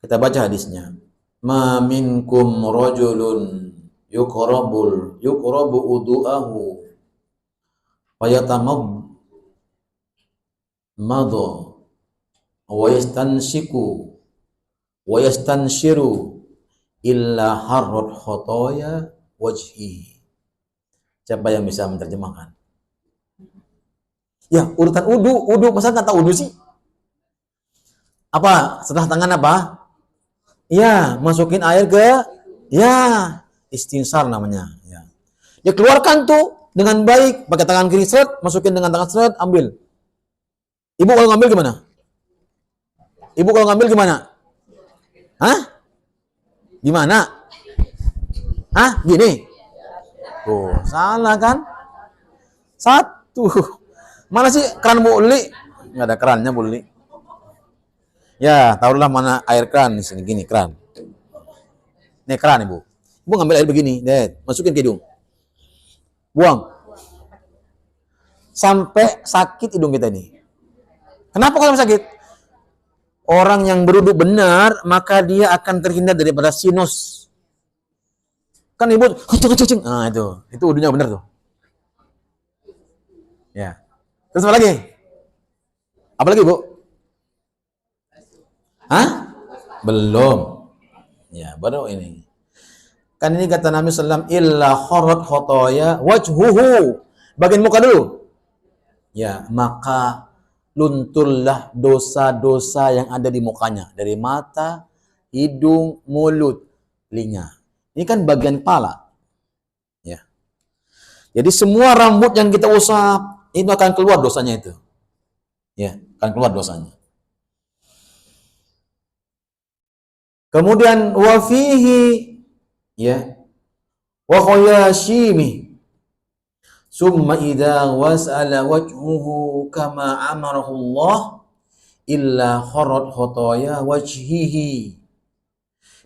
Kita baca hadisnya. Ma minkum rajulun yuqrabu udu'ahu fayatamad madha wa yastanshiku wa yastanshiru illa harrat khotoya wajhi. Siapa yang bisa menerjemahkan? Ya, urutan udu, masa nggak tahu udu sih? Apa? Setelah tangan apa? Ya, masukin air ke, ya, istinsar namanya. Ya. Dia keluarkan tuh dengan baik, pakai tangan kiri seret, masukin dengan tangan seret, ambil. Ibu kalau ngambil gimana? Ibu kalau ngambil gimana? Hah? Gimana? Hah? Gini? Tuh, salah kan? Satu. Mana sih keran Bu Uli? Nggak ada kerannya Bu Uli. Ya, taruhlah mana air keran di sini, gini keran. Nih keran Ibu. Ibu ngambil air begini, deh, masukin ke hidung. Buang. Sampai sakit hidung kita ini. Kenapa kalau sakit? Orang yang berwudu benar, maka dia akan terhindar daripada sinus. Kan Ibu, kencing. Nah, itu wudunya benar tuh. Ya. Terus apa lagi? Apa lagi, Bu? Hah? Belum. Ya, baru ini. Kan ini kata Nabi SAW, illa kharrat khotoya wajhuhu. Bagian muka dulu. Ya, maka lunturlah dosa-dosa yang ada di mukanya. Dari mata, hidung, mulut, telinga. Ini kan bagian kepala. Ya. Jadi semua rambut yang kita usap, itu akan keluar dosanya itu. Ya, akan keluar dosanya. Kemudian wafihi, ya, wa khayashimi, summa idza wasala wajhuhu kama amarahu Allah illa kharat khotoya wajhihi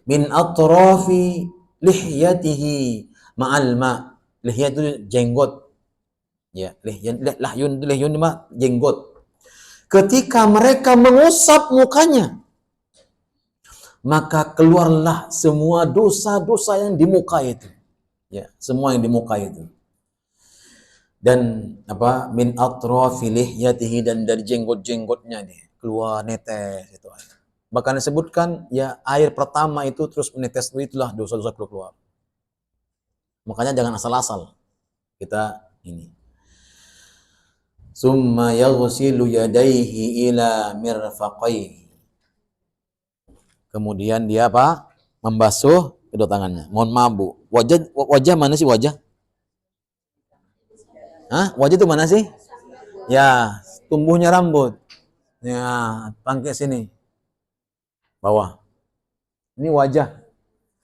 min atrafi lihyatihi ma'al ma. Lihyat itu jenggot. Ya, lahyun mah jenggot. Ketika mereka mengusap mukanya, maka keluarlah semua dosa-dosa yang di muka itu. Ya, semua yang di muka itu. Dan apa? Min atrafi lihyatihi, dan dari jenggot-jenggotnya nih keluar netes itu. Bahkan disebutkan ya air pertama itu terus menetes, itulah dosa-dosa keluar. Makanya jangan asal-asal kita ini. Summa yaghsilu yadayhi ila mirfaqaihi. Kemudian dia apa? Membasuh kedua tangannya. Mohon maaf Bu. Wajah mana sih wajah? Hah? Wajah itu mana sih? Ya, tumbuhnya rambut. Ya, pangkek sini. Bawah. Ini wajah.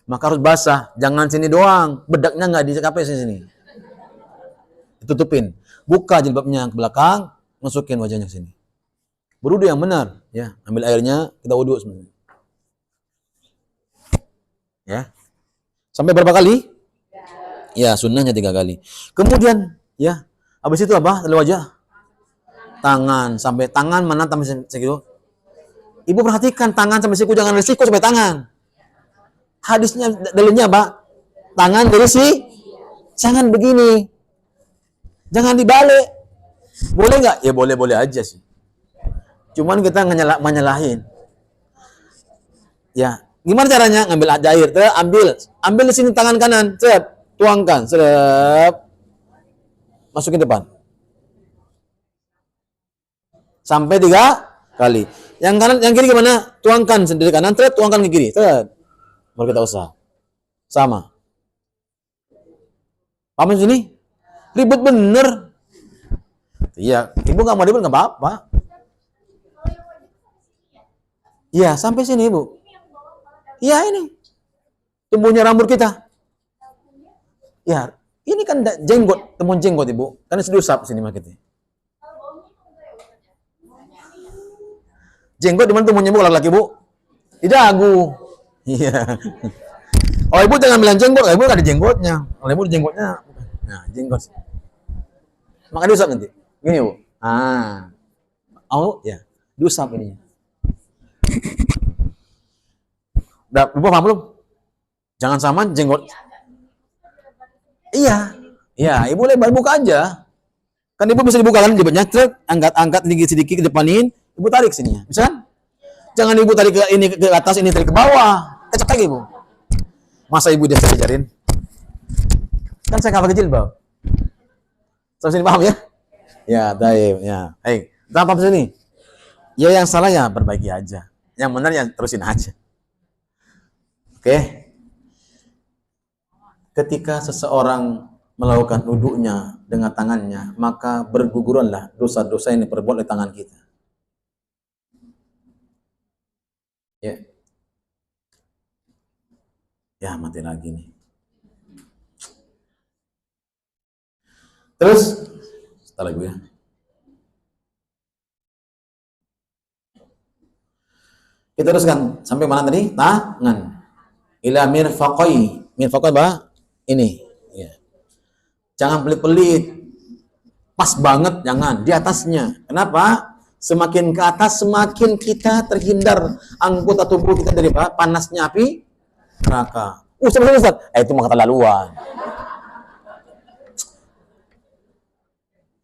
Maka harus basah. Jangan sini doang. Bedaknya nggak dikapai sini. Ditutupin. Buka jilbabnya ke belakang, masukin wajahnya ke sini. Berwudu yang benar, ya. Ambil airnya, kita wudu sebenarnya. Ya. Sampai berapa kali? Ya, sunnahnya 3 kali. Kemudian, ya, habis itu apa? Dari wajah, tangan, sampai tangan mana sampai segitu. Ibu perhatikan tangan sampai siku, jangan dari siku sampai tangan. Hadisnya dalilnya apa? Tangan dari jangan begini. Jangan dibalik. Boleh nggak? Ya boleh-boleh aja sih. Cuman kita menyalahin. Ya, gimana caranya? Ngambil air, ambil di sini tangan kanan, tuangkan, masukin depan. Sampai 3 kali. Yang kanan, yang kiri gimana? Tuangkan sendiri kanan, tuangkan ke kiri, baru kita usah. Sama. Paham sini? Ribet bener. Iya, ibu nggak mau ribet nggak apa-apa. Iya, sampai sini ibu. Iya ini, tumbuhnya rambut kita. Ya, ini kan jenggot, temuan jenggot ibu. Karena sedusap sini makanya. Jenggot di mana tumbuhnya ibu laki-laki ibu? Di dagu. Iya. Oh ibu jangan bilang jenggot, ibu nggak ada jenggotnya. Kalau ibu ada jenggotnya, nah jenggot. Makan diusap nanti. Gini Bu. Ya, diusap ininya. Udah, Ibu paham belum? Jangan sama jenggot. Iya. Iya, Ibu lebar buka aja. Kan Ibu bisa dibuka kan jenggotnya, angkat sedikit ke depanin, Ibu tarik sininya. Bisa kan? Jangan Ibu tarik ke ini ke atas, ini tarik ke bawah. Kecek lagi, Ibu. Masa Ibu dia ajarin? Kan saya nggak pakai jilbab. Terus ini paham ya? Ya, taib. Ya. Hei, kita apa sini? Ya yang salah ya perbaiki aja. Yang benar ya terusin aja. Oke. Ketika seseorang melakukan wudhunya dengan tangannya, maka berguguranlah dosa-dosa yang diperbuat oleh tangan kita. Ya. Ya, mati lagi nih. Terus, setelah gue ya. Kita teruskan sampai mana tadi? Tangan. Ila mirfaqai. Mirfaqai apa? Ini. Ya. Jangan pelit-pelit. Pas banget, jangan. Di atasnya. Kenapa? Semakin ke atas, semakin kita terhindar anggota tubuh kita dari apa? Panasnya api neraka. Ustaz. Itu mah keterlaluan.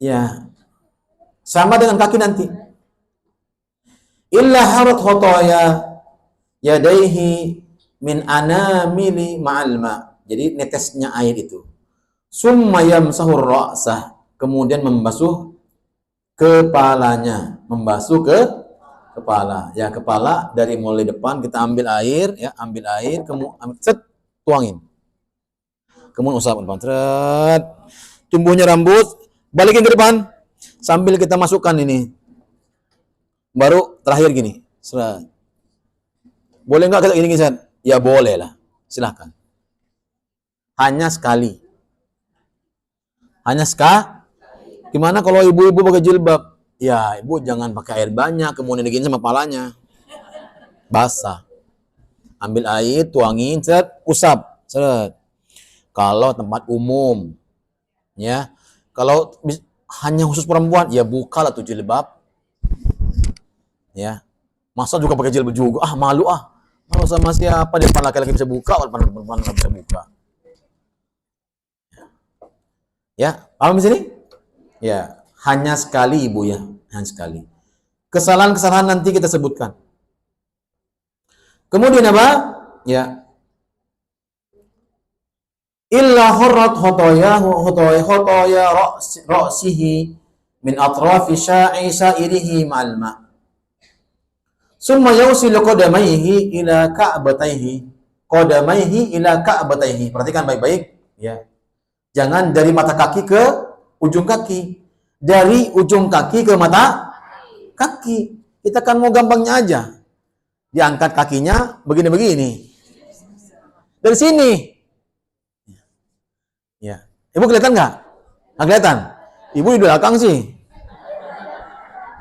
Ya. Sama dengan kaki nanti. Illa harat khotoya yadaihi min anamili ma'al ma. Jadi netesnya air itu. Summa yamsahur ra'sah. Kemudian membasuh kepalanya. Membasuh ke kepala. Ya, kepala dari mulai depan kita ambil air, ya, kemudian tuangin. Kemudian usap ke depan. Tumbuhnya rambut, balikin ke depan sambil kita masukkan ini. Baru terakhir gini. Boleh nggak kita gini, San? Ya boleh lah. Silahkan. Hanya sekali. Gimana kalau ibu-ibu pakai jilbab? Ya, ibu jangan pakai air banyak, kemudian digini sama palanya. Basah. Ambil air, tuangin, usap. Kalau tempat umum, ya. Kalau hanya khusus perempuan, ya bukalah tuh jilbab. Ya. Masa juga pakai jilbab juga? Malu ah. Malu sama siapa? Dia laki-laki bisa buka, perempuan nggak bisa buka. Ya, paham di sini? Ya, hanya sekali Ibu ya, hanya sekali. Kesalahan-kesalahan nanti kita sebutkan. Kemudian apa? Ya. Illa hurrat khotoya ra'sihi min atrafi sa'irihi ma'al ma'. Summa yausilu qadamaihi ila ka'bataihi. Perhatikan baik-baik ya. Jangan dari mata kaki ke ujung kaki. Dari ujung kaki ke mata kaki. Kita kan mau gampangnya aja. Diangkat kakinya begini-begini. Dari sini. Ya. Ibu kelihatan nggak? Nggak kelihatan? Ibu di belakang sih.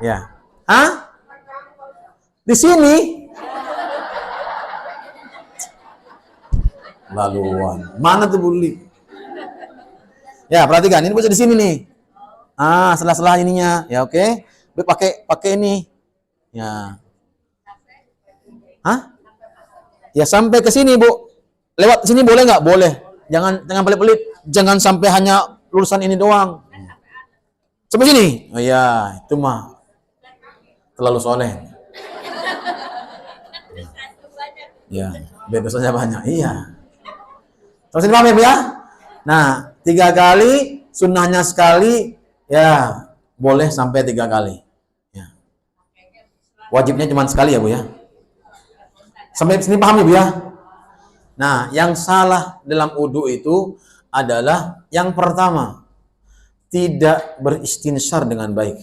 Ya. Hah? Di sini? Laluan. Mana tuh Buli? Ya, perhatikan, ini bisa di sini nih. Setelah ininya. Ya, oke. Pakai ini. Ya. Hah? Ya, sampai ke sini, Bu. Lewat sini boleh nggak? Boleh. Jangan pelit-pelit. Jangan sampai hanya lulusan ini doang. Sampai sini. Oh ya, itu mah terlalu soleh. Ya, biar dosanya banyak. Iya. Terus ini paham ya, Bu ya? Nah, 3 kali, sunnahnya sekali, ya boleh sampai 3 kali. Ya. Wajibnya cuma sekali ya Bu ya. Sampai sini paham ya Bu ya? Nah, yang salah dalam wudu itu adalah yang pertama, tidak beristinsar dengan baik.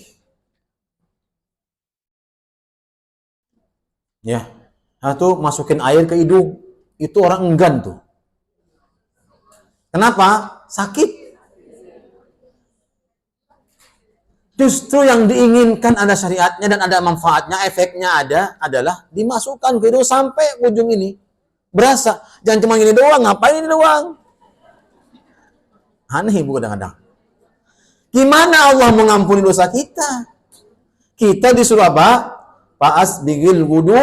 Ya. Atau masukin air ke hidung, itu orang enggan tuh. Kenapa? Sakit. Justru yang diinginkan ada syariatnya dan ada manfaatnya, efeknya adalah dimasukkan ke hidung sampai ujung ini. Berasa. Jangan cuma ini doang, ngapain ini doang? Aneh Ibu kadang-kadang. Gimana Allah mengampuni dosa kita? Kita disuruh apa? Fa'asbigil wudu.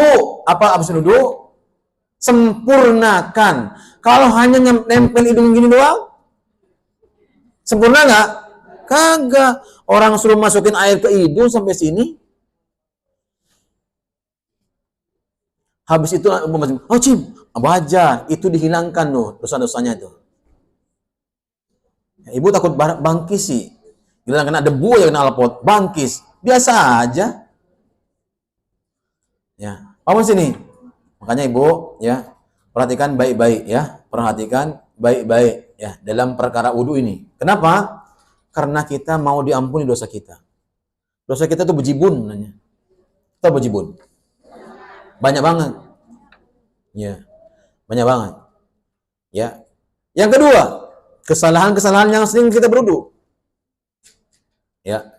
Apa abis wudu? Sempurnakan. Kalau hanya nempel hidung gini doang, sempurna nggak? Kagak. Orang suruh masukin air ke hidung sampai sini. Habis itu, oh Cim, wajar. Itu dihilangkan loh dosa-dosanya itu. Ibu takut bangkis sih. Bila kena debu ya kena alpot, bangkis. Biasa aja. Ya, apa sini? Makanya Ibu ya, perhatikan baik-baik ya. Perhatikan baik-baik ya dalam perkara wudu ini. Kenapa? Karena kita mau diampuni dosa kita. Dosa kita tuh bejibun namanya. Kita bejibun. Banyak banget. Ya. Banyak banget. Ya. Yang kedua, kesalahan-kesalahan yang sering kita berwudu. Ya.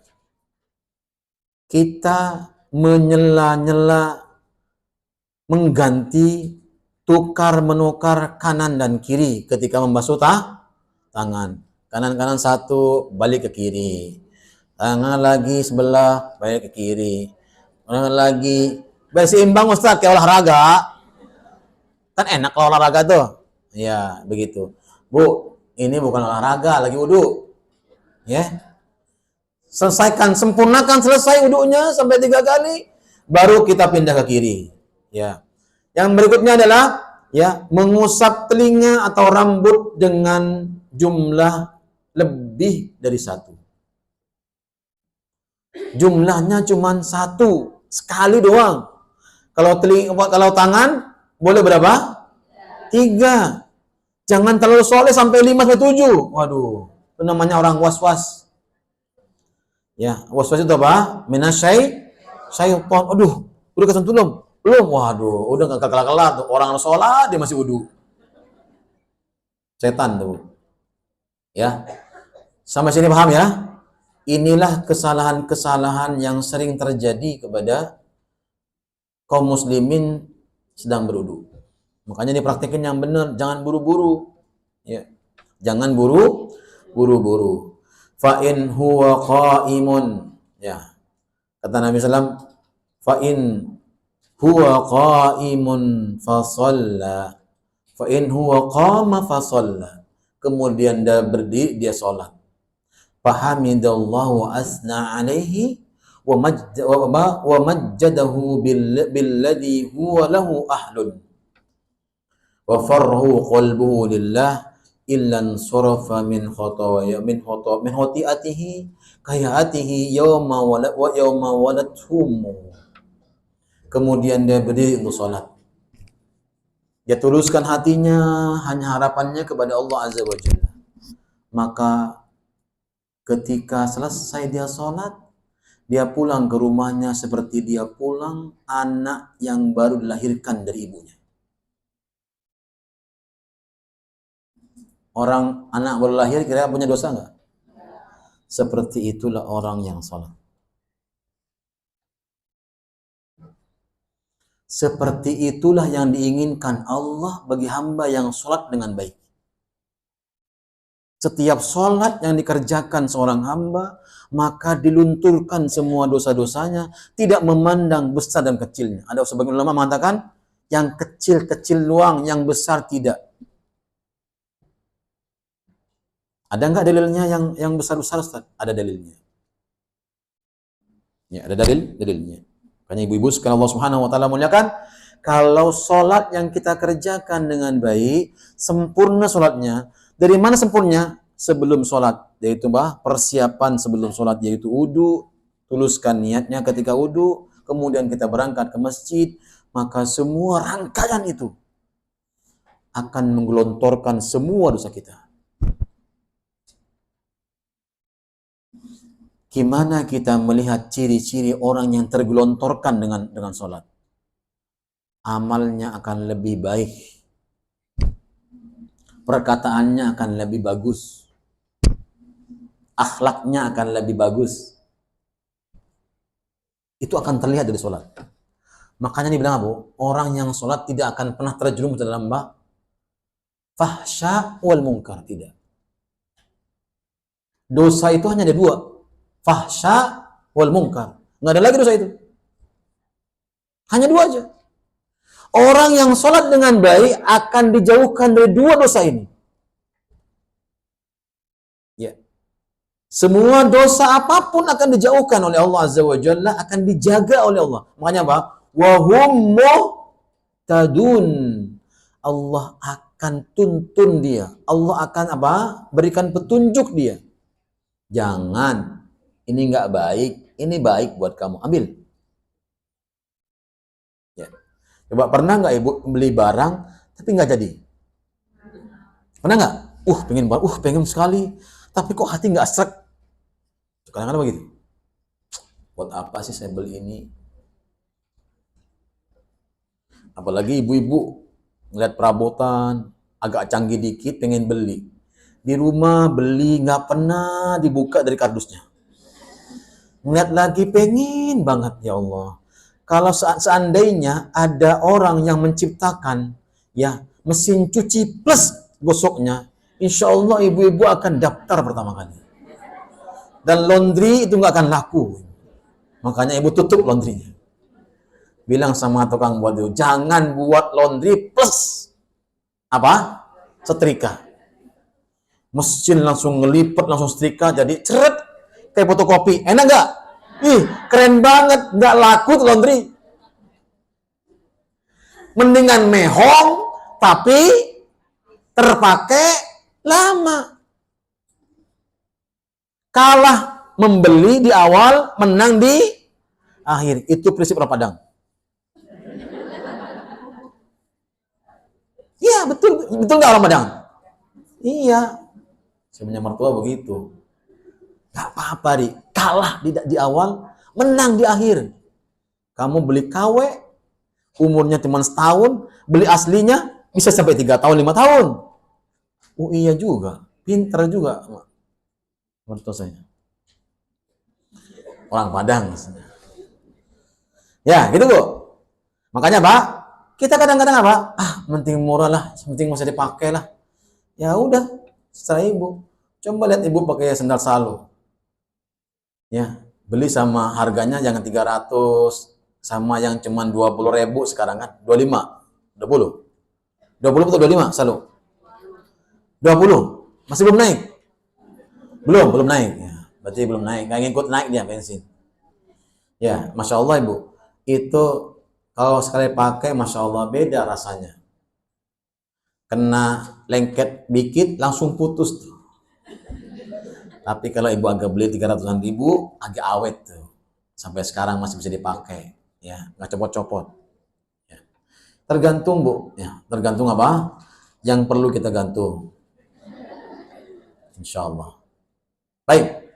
Kita menyela-nyela, mengganti, tukar-menukar kanan dan kiri ketika membasuh tangan. Kanan-kanan satu, balik ke kiri. Tangan lagi sebelah, balik ke kiri. Tangan lagi. Biar seimbang Ustaz, kayak olahraga. Kan enak kalau olahraga tuh. Ya, begitu. Bu, ini bukan olahraga, lagi wudu. Ya. Selesaikan, sempurnakan, selesai wudunya sampai 3 kali. Baru kita pindah ke kiri. Ya. Yang berikutnya adalah ya, mengusap telinga atau rambut dengan jumlah lebih dari 1. Jumlahnya cuma 1, sekali doang. Kalau tangan boleh berapa? 3. Jangan terlalu soleh sampai 5 sampai 7. Waduh, itu namanya orang was-was. Ya, was-was itu apa? Syaitan. Aduh, udah kesentuh belum? Waduh, udah gak kelar-kelar tuh. Orang sholat dia masih wudu. Setan tuh. Ya. Sampai sini paham ya? Inilah kesalahan-kesalahan yang sering terjadi kepada kaum muslimin sedang berwudu. Makanya dipraktikin yang benar, jangan buru-buru. Ya. Jangan buru-buru. Fa in huwa qa'imun. Ya. Kata Nabi sallallahu fa in huwa qa'imun fa shalla. Fa in huwa qama fa shalla. Kemudian dia berdiri, dia salat. Fahamidallahu asna alaihi wa majjadahu billadhi huwa lahu ahlun. Wa farhu qalbuhu lillah illan surafa min khoti'atihi kayatihi yawma walathum. Kemudian dia berdiri untuk salat. Dia tuluskan hatinya, hanya harapannya kepada Allah Azza wa Jalla. Maka ketika selesai dia salat, dia pulang ke rumahnya seperti dia pulang anak yang baru dilahirkan dari ibunya. Orang anak baru lahir kira punya dosa enggak? Seperti itulah orang yang salat. Seperti itulah yang diinginkan Allah bagi hamba yang salat dengan baik. Setiap salat yang dikerjakan seorang hamba, maka dilunturkan semua dosa-dosanya, tidak memandang besar dan kecilnya. Ada sebagian ulama mengatakan, yang kecil-kecil doang, yang besar tidak. Ada enggak dalilnya yang besar-besar, Ustaz? Ada dalilnya. Ya, ada dalilnya. Makanya ibu-ibu sekalian Allah Subhanahu wa taala muliakan, kalau salat yang kita kerjakan dengan baik, sempurna salatnya. Dari mana sempurna? Sebelum salat, yaitu persiapan sebelum salat, yaitu wudu, tuluskan niatnya ketika wudu, kemudian kita berangkat ke masjid, maka semua rangkaian itu akan menggelontorkan semua dosa kita. Gimana kita melihat ciri-ciri orang yang tergelontorkan dengan sholat? Amalnya akan lebih baik. Perkataannya akan lebih bagus. Akhlaknya akan lebih bagus. Itu akan terlihat dari sholat. Makanya dibilang apa? Orang yang sholat tidak akan pernah terjerumus dalam fahsya wal munkar. Tidak. Dosa itu hanya ada 2. Fahsya wal munkar. Nggak ada lagi dosa itu. Hanya dua aja. Orang yang sholat dengan baik akan dijauhkan dari dua dosa ini. Ya. Semua dosa apapun akan dijauhkan oleh Allah Azza wa Jalla, akan dijaga oleh Allah. Makanya apa? Wahum muhtadun. Allah akan tuntun dia. Allah akan apa? Berikan petunjuk dia. Jangan. Ini nggak baik. Ini baik buat kamu. Ambil. Ya. Coba pernah nggak ibu beli barang tapi nggak jadi? Pernah nggak? Pengen sekali. Tapi kok hati nggak srek? Kadang-kadang begitu. Buat apa sih saya beli ini? Apalagi ibu-ibu ngeliat perabotan agak canggih dikit pengen beli. Di rumah beli nggak pernah dibuka dari kardusnya. Ngeliat lagi pengen banget, ya Allah. Kalau seandainya ada orang yang menciptakan ya mesin cuci plus gosoknya, insya Allah ibu-ibu akan daftar pertama kali. Dan laundry itu nggak akan laku. Makanya ibu tutup laundrynya. Bilang sama tukang buat itu, jangan buat laundry plus apa? Setrika. Mesin langsung ngelipet, langsung setrika, jadi ceret kayak fotokopi. Enak nggak? Ih, keren banget. Nggak laku tuh laundry. Mendingan mehong, tapi terpakai lama. Kalah membeli di awal, menang di akhir. Itu prinsip orang Padang. Iya, betul. Betul nggak orang Padang? Iya. Sebenarnya mertua begitu. Gak apa-apa, Ri. Kalah di awal, menang di akhir. Kamu beli KW, umurnya cuma setahun, beli aslinya bisa sampai 3 tahun, 5 tahun. Oh iya juga. Pinter juga. Mertua saya. Orang Padang. Ya, gitu Bu. Makanya Pak, kita kadang-kadang apa? Penting murah lah, penting masih dipakai lah. Ya udah, setelah ibu. Coba lihat ibu pakai sandal Salo. Ya, beli sama harganya jangan 300, sama yang cuman 20.000 sekarang kan, 25, 20. 20 atau 25 Salo? 20. Masih belum naik? Belum naik. Ya, berarti belum naik. Nggak ngikut naik dia bensin. Ya, Masya Allah Ibu. Itu kalau sekali pakai, Masya Allah beda rasanya. Kena lengket dikit, langsung putus tuh. Tapi kalau ibu agak beli 300-an ribu, agak awet tuh. Sampai sekarang masih bisa dipakai. Ya, nggak copot-copot. Ya. Tergantung Bu. Ya, tergantung apa? Yang perlu kita gantung. Insya Allah. Baik.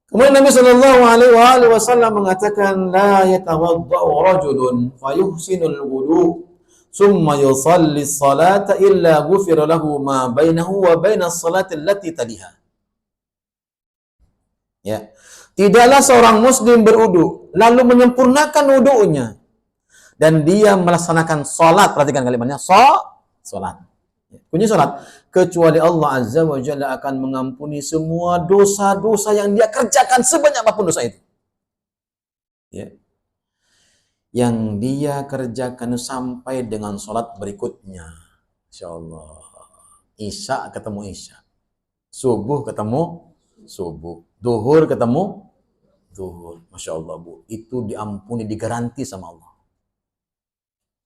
Kemudian Nabi Shallallahu Alaihi Wasallam mengatakan, la yatawaddau rajulun fayuhsinul wudu, summa yusalli salata illa ghufira lahu ma bainahu wa bainas salati allati taliha. Ya. Tidaklah seorang muslim berudu lalu menyempurnakan wudunya dan dia melaksanakan salat, perhatikan kalimatnya, salat. Kunci salat, kecuali Allah Azza wa Jalla akan mengampuni semua dosa-dosa yang dia kerjakan sebanyak apapun dosa itu. Ya. Yang dia kerjakan sampai dengan salat berikutnya. Insyaallah. Isya ketemu Isya. Subuh ketemu subuh. Duhur ketemu duhur. Masya Allah Bu. Itu diampuni, digaranti sama Allah.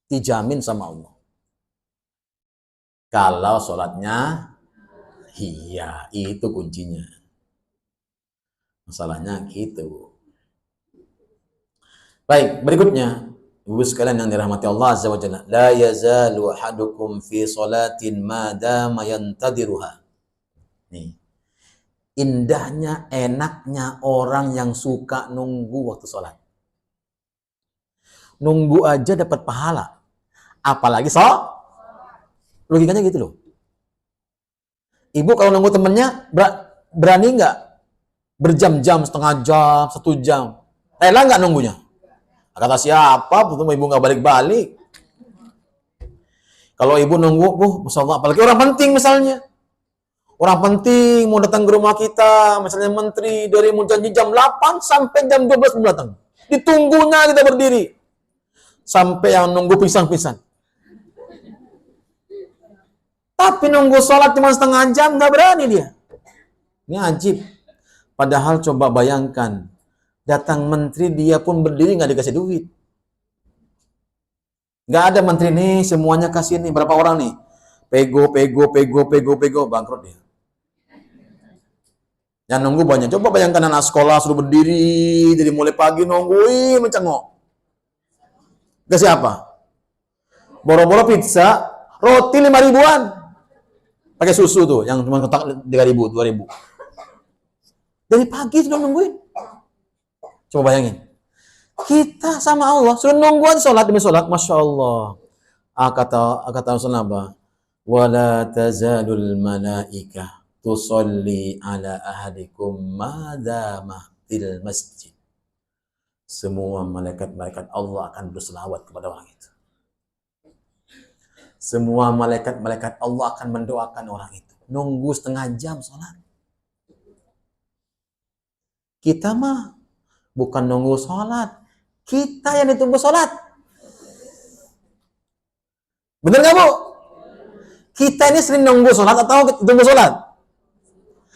Dijamin sama Allah. Kalau sholatnya, iya, itu kuncinya. Masalahnya gitu. Baik, berikutnya. Ibu sekalian yang dirahmati Allah Azza wa Jalla. La yazalu ahadukum fi sholatin ma dama yantadiruha. Nih. Indahnya, enaknya orang yang suka nunggu waktu sholat. Nunggu aja dapat pahala. Apalagi logikanya gitu loh. Ibu kalau nunggu temennya, berani nggak? Berjam-jam, setengah jam, 1 jam. Rela nggak nunggunya? Kata siapa, ibu nggak balik-balik. Kalau ibu nunggu, Masya Allah, apalagi orang penting misalnya. Orang penting mau datang ke rumah kita, misalnya menteri, dari mau janji jam 8 sampai jam 12 belum datang. Ditunggunya kita berdiri. Sampai yang nunggu pisang-pisang. Tapi nunggu sholat cuma setengah jam, nggak berani dia. Ini ajib. Padahal coba bayangkan, datang menteri dia pun berdiri nggak dikasih duit. Nggak ada menteri nih, semuanya kasih nih. Berapa orang nih? Pego, bangkrut dia. Yang nunggu banyak. Coba bayangkan anak sekolah suruh berdiri, dari mulai pagi nungguin mencengok. Ke siapa? Boro-boro pizza, roti 5 ribuan. Pakai susu tuh, yang cuma kotak 3 ribu, 2 ribu. Dari pagi sudah nungguin. Coba bayangin. Kita sama Allah, sudah nungguan sholat demi sholat, Masya Allah. Kata Rasulullah apa? Wala tazalul malaikah tusalli ala ahadikum madama fil masjid. Semua malaikat-malaikat Allah akan berselawat kepada orang itu. Semua malaikat-malaikat Allah akan mendoakan orang itu. Nunggu setengah jam sholat. Kita mah bukan nunggu sholat. Kita yang ditunggu sholat. Bener nggak, Bu? Kita ini sering nunggu sholat atau tunggu sholat?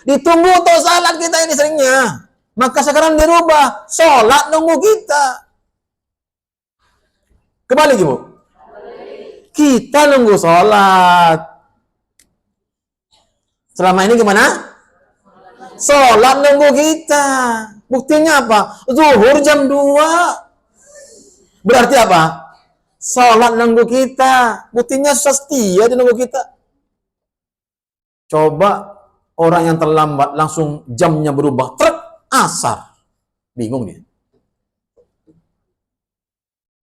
Ditunggu atau sholat kita ini seringnya. Maka sekarang dirubah. Sholat nunggu kita. Kembali, Bu. Kita nunggu sholat. Selama ini gimana? Sholat nunggu kita. Buktinya apa? Zuhur jam 2. Berarti apa? Sholat nunggu kita. Buktinya setia di nunggu kita. Coba orang yang terlambat langsung jamnya berubah. Truk, asar. Bingung dia.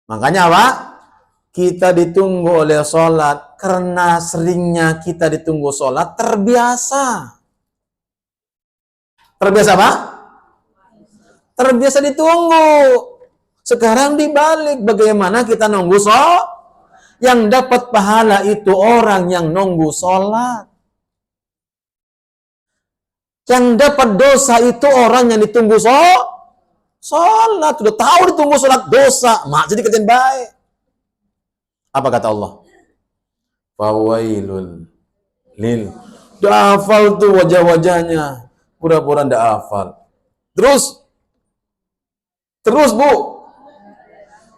Makanya apa? Kita ditunggu oleh sholat. Karena seringnya kita ditunggu sholat, terbiasa. Terbiasa apa? Terbiasa ditunggu. Sekarang dibalik, bagaimana kita nunggu sholat? Yang dapat pahala itu orang yang nunggu sholat. Yang dapat dosa itu orang yang ditunggu sholat. Sudah tahu ditunggu sholat dosa, mak jadi kerjaan baik. Apa kata Allah? Fawailul lil. Udah hafal tuh wajah-wajahnya. Pura-pura ndak hafal. Terus Bu.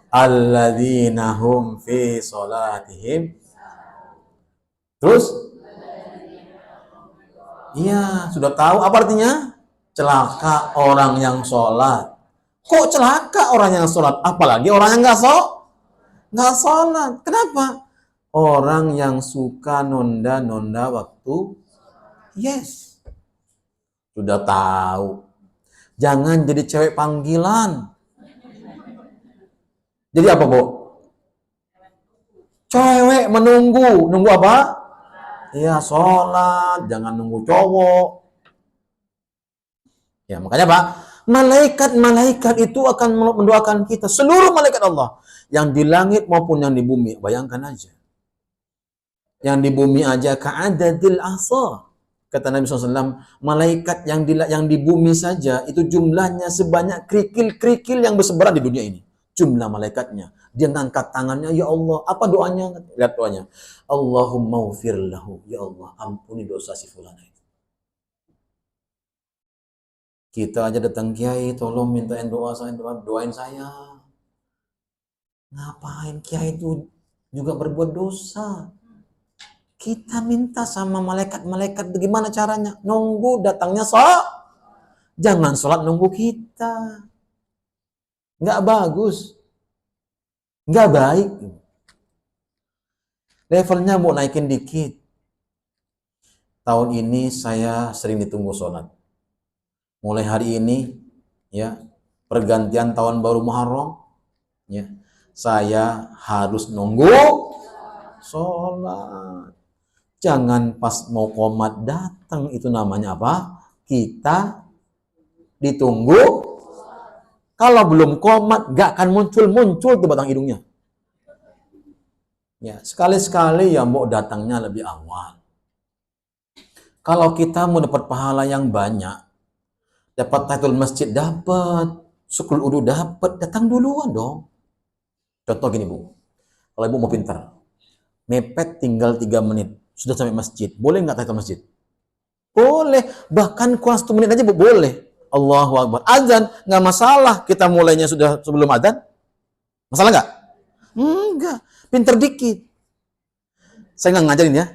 Alladzina hum fi sholatihim. Terus? Iya, sudah tahu apa artinya? Celaka orang yang sholat. Kok celaka orang yang sholat? Apalagi orang yang nggak sholat. Kenapa? Orang yang suka nunda-nunda waktu. Yes. Sudah tahu. Jangan jadi cewek panggilan. Jadi apa, Bu? Cewek menunggu. Nunggu apa? Iya, sholat. Jangan nunggu cowok. Ya, makanya Pak, malaikat-malaikat itu akan mendoakan kita. Seluruh malaikat Allah. Yang di langit maupun yang di bumi. Bayangkan aja. Yang di bumi aja ka'adadil asa. Kata Nabi SAW, malaikat yang di bumi saja itu jumlahnya sebanyak kerikil-kerikil yang bersebaran di dunia ini. Jumlah malaikatnya. Dia ngangkat tangannya, ya Allah. Apa doanya? Lihat doanya. Allahumma ufir lahu. Ya Allah, ampuni dosa si fulan itu. Kita aja datang kiai, tolong mintain doa saya, doain saya. Ngapain kiai itu juga berbuat dosa? Kita minta sama malaikat-malaikat bagaimana caranya? Nunggu datangnya jangan sholat nunggu kita. Nggak bagus. Nggak baik. Levelnya mau naikin dikit. Tahun ini saya sering ditunggu sholat. Mulai hari ini, ya, pergantian tahun baru Muharram, ya, saya harus nunggu sholat. Jangan pas mau qomat datang, itu namanya apa? Kita ditunggu. Kalau belum qomat, gak akan muncul tuh batang hidungnya. Ya, sekali-sekali ya mau datangnya lebih awal. Kalau kita mau dapat pahala yang banyak, dapat tahiyatul masjid dapat, syukur udu dapat, datang duluan dong. Contoh gini Bu, kalau Ibu mau pintar, mepet tinggal 3 menit, sudah sampai masjid, boleh nggak tahiyatul masjid? Boleh, bahkan kurang 1 menit aja Bu, boleh. Allahu Akbar. Azan, nggak masalah, kita mulainya sudah sebelum azan. Masalah nggak? Enggak, pinter dikit. Saya nggak ngajarin ya.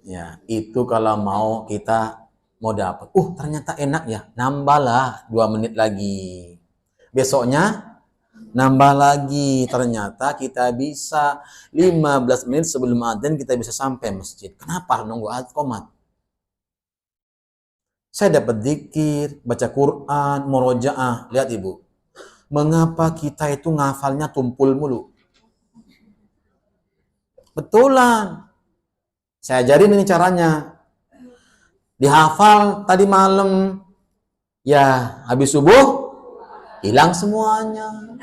Ya, itu kalau mau kita mau dapat. Ternyata enak ya. Nambahlah 2 menit lagi. Besoknya nambah lagi. Ternyata kita bisa 15 menit sebelum adzan kita bisa sampai masjid. Kenapa nunggu qomat? Saya dapat zikir, baca Quran, murojaah. Lihat Ibu. Mengapa kita itu ngafalnya tumpul mulu? Betulan. Saya ajarin ini caranya. Dihafal tadi malam, ya habis subuh, hilang semuanya.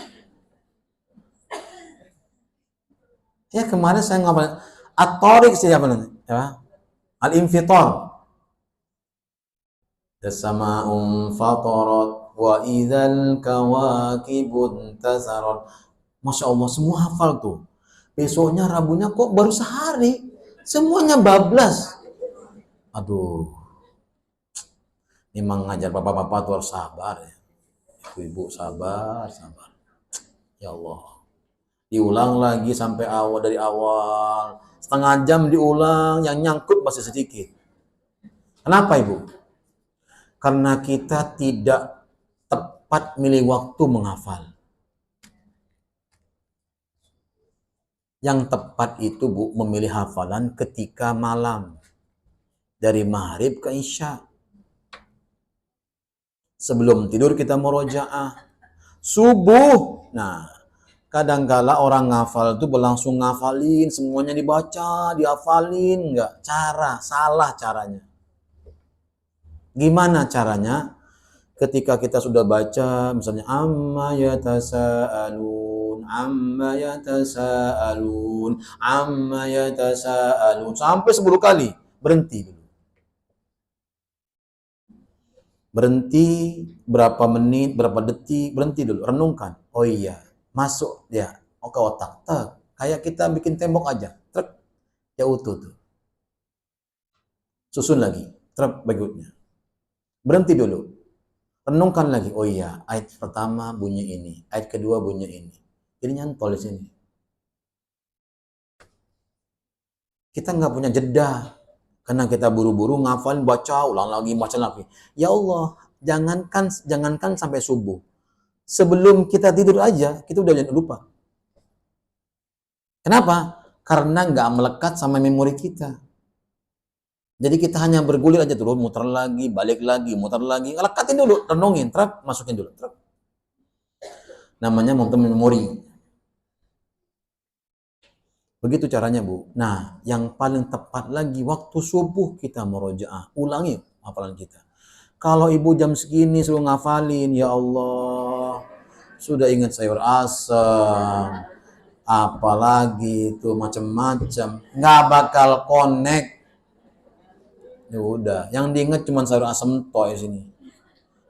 Ya kemarin saya ngapal At-Tariq siapa namanya? Ya. Al-Infitar. As-sama'u fatarat wa idzal kawakibun tasarat. Masya Allah, semua hafal tuh. Besoknya Rabunya kok baru sehari. Semuanya bablas. Aduh. Memang ngajar bapak-bapak tuh harus sabar ya. Ibu-ibu sabar. Ya Allah. Diulang lagi sampai awal dari awal. Setengah jam diulang, yang nyangkut masih sedikit. Kenapa Ibu? Karena kita tidak tepat milih waktu menghafal. Yang tepat itu Bu, memilih hafalan ketika malam. Dari maghrib ke isya. Sebelum tidur kita murojaah. Subuh. Nah, kadangkala orang ngafal itu berlangsung ngafalin, semuanya dibaca, dihafalin. Enggak, salah caranya. Gimana caranya? Ketika kita sudah baca, misalnya amma yatasaalun, sampai 10 kali, berhenti dulu. Berhenti berapa menit, berapa detik, berhenti dulu, renungkan. Oh iya, masuk ya, ke otak. Kayak kita bikin tembok aja, truk, ya utuh tuh. Susun lagi, truk berikutnya. Berhenti dulu. Renungkan lagi, oh iya, ayat pertama bunyi ini, ayat kedua bunyi ini. Jadi nyantol di sini. Kita nggak punya jeda, karena kita buru-buru ngafalin, baca, ulang lagi, baca lagi. Ya Allah, jangankan sampai subuh. Sebelum kita tidur aja, kita udah lupa. Kenapa? Karena nggak melekat sama memori kita. Jadi kita hanya bergulir aja terus, muter lagi, balik lagi, muter lagi. Lekatin dulu, renungin, trap, masukin dulu. Trap. Namanya memori. Begitu caranya Bu. Nah, yang paling tepat lagi, waktu subuh kita murojaah. Ulangi hafalan kita. Kalau Ibu jam segini suruh ngafalin, ya Allah, sudah ingat sayur asam, apalagi itu macam-macam. Nggak bakal connect. Ya udah, yang diingat cuma sayur asam toy sini.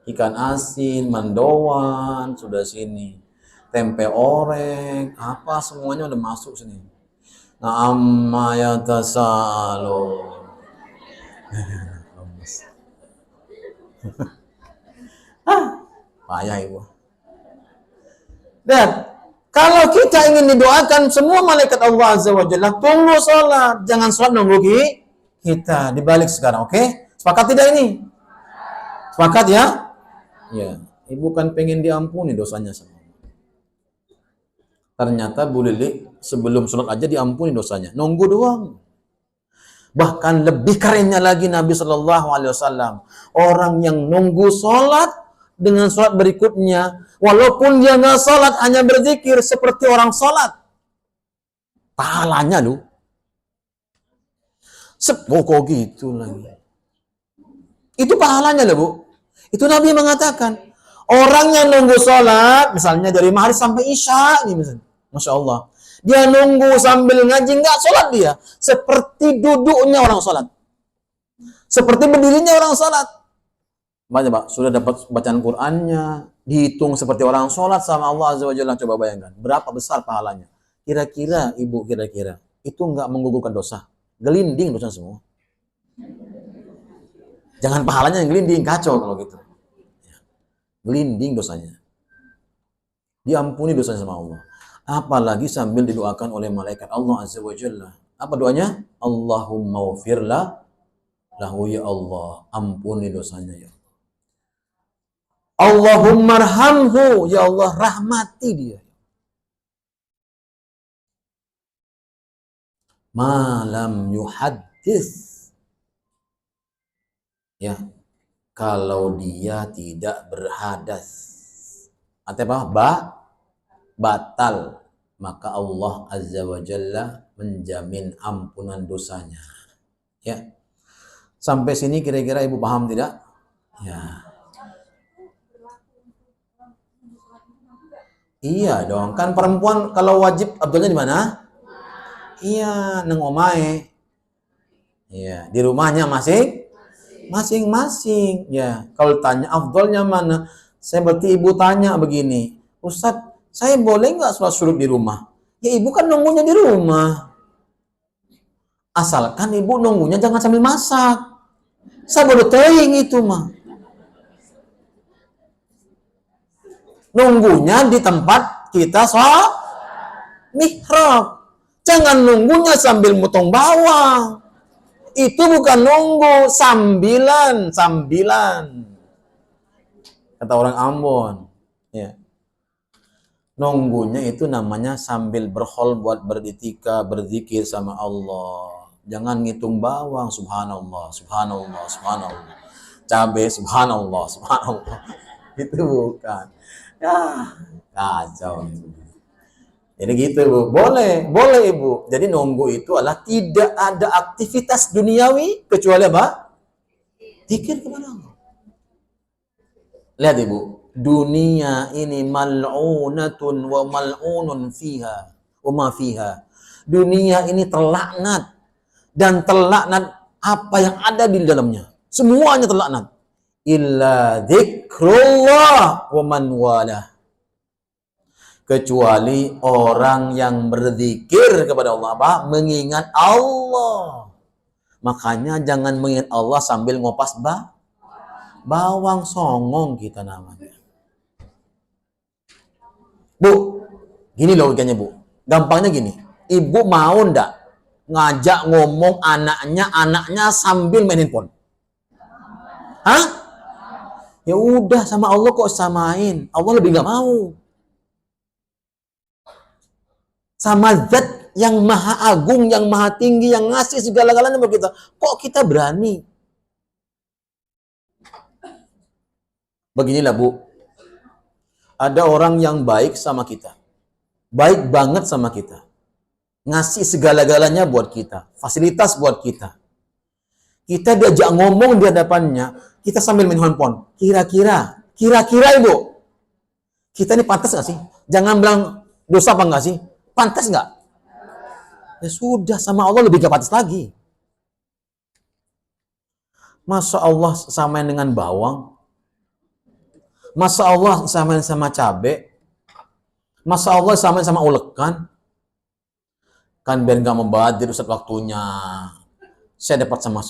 Ikan asin, mendoan, sudah sini. Tempe orek, apa semuanya udah masuk sini. Nah, amma yatasaalun. Payah Ibu. Dan kalau kita ingin didoakan, semua malaikat Allah Azza wa Jalla tunggu sholat. Jangan sholat nunggu kita. Dibalik sekarang, oke? Sepakat tidak ini? Sepakat ya? Ya. Ibu kan pengen diampuni dosanya sama. Ternyata Bu Lili sebelum sholat aja diampuni dosanya. Nunggu doang. Bahkan lebih kerennya lagi Nabi Shallallahu Alaihi Wasallam. Orang yang nunggu sholat dengan sholat berikutnya, walaupun dia nggak sholat, hanya berzikir seperti orang sholat. Pahalanya loh. Kok gitu lagi. Itu pahalanya loh Bu. Itu Nabi mengatakan. Orang yang nunggu sholat, misalnya dari maghrib sampai isya, nih misalnya. Masya Allah. Dia nunggu sambil ngaji, nggak sholat dia. Seperti duduknya orang sholat. Seperti berdirinya orang sholat. Baca, Pak, sudah dapat bacaan Qur'annya, dihitung seperti orang sholat sama Allah Azza wa Jalla. Coba bayangkan, berapa besar pahalanya. Kira-kira, Ibu, kira-kira, itu nggak menggugurkan dosa. Gelinding dosa semua. Jangan pahalanya yang gelinding, kacau kalau gitu. Gelinding dosanya. Diampuni dosanya sama Allah. Apalagi sambil didoakan oleh malaikat Allah Azza wa Jalla. Apa doanya? Allahumma ufirlah lahu, ya Allah, ampuni dosanya ya. Allahumma arhamhu, ya Allah, rahmati dia. Malam yuhaddis. Ya, kalau dia tidak berhadas. Artinya apa? Batal. Maka Allah Azza wa Jalla menjamin ampunan dosanya. Ya. Sampai sini kira-kira Ibu paham tidak? Ya. Iya dong, kan perempuan kalau wajib abdulnya di mana? Iya, nang omae. Iya, di rumahnya masing-masing. Ya, kalau tanya afdolnya mana? Saya berarti Ibu tanya begini, Ustadz, saya boleh nggak sholat syuruk di rumah? Ya Ibu kan nunggunya di rumah. Asalkan Ibu nunggunya jangan sambil masak. Saya baru teuing itu mah. Nunggunya di tempat kita sholat mihrab. Jangan nunggunya sambil motong bawang. Itu bukan nunggu, sambilan. Kata orang Ambon. Ya. Nunggunya itu namanya sambil berkhol buat beritika, berzikir sama Allah. Jangan ngitung bawang, subhanallah. Cabai, subhanallah. Itu bukan. Ya, kacau. Jadi gitu, Bu. Boleh Ibu. Jadi nunggu itu adalah tidak ada aktivitas duniawi kecuali apa? Zikir kepada Allah. Lihat Ibu, dunia ini mal'unatun wa mal'unun fiha wa ma fiha. Dunia ini terlaknat dan terlaknat apa yang ada di dalamnya. Semuanya terlaknat. Illa dzikrullah wa man walah. Kecuali orang yang berzikir kepada Allah, apa? Mengingat Allah. Makanya jangan mengingat Allah sambil ngopas bawang, songong kita namanya. Bu, gini logikanya Bu. Gampangnya gini. Ibu mau ndak ngajak ngomong anaknya sambil main handphone? Hah? Ya udah, sama Allah kok samain. Allah lebih nggak mau. Sama zat yang maha agung, yang maha tinggi, yang ngasih segala-galanya buat kita. Kok kita berani? Beginilah Bu. Ada orang yang baik sama kita. Baik banget sama kita. Ngasih segala-galanya buat kita. Fasilitas buat kita. Kita diajak ngomong di hadapannya, kita sambil main handphone. Kira-kira Ibu, kita ini pantas nggak sih? Jangan bilang dosa apa nggak sih? Pantas nggak? Ya sudah, sama Allah lebih gak pantas lagi. Masa Allah samain dengan bawang? Masa Allah samain sama cabai? Masa Allah samain sama ulekan? Kan biar gak membadir Ustaz waktunya. Saya dapat sama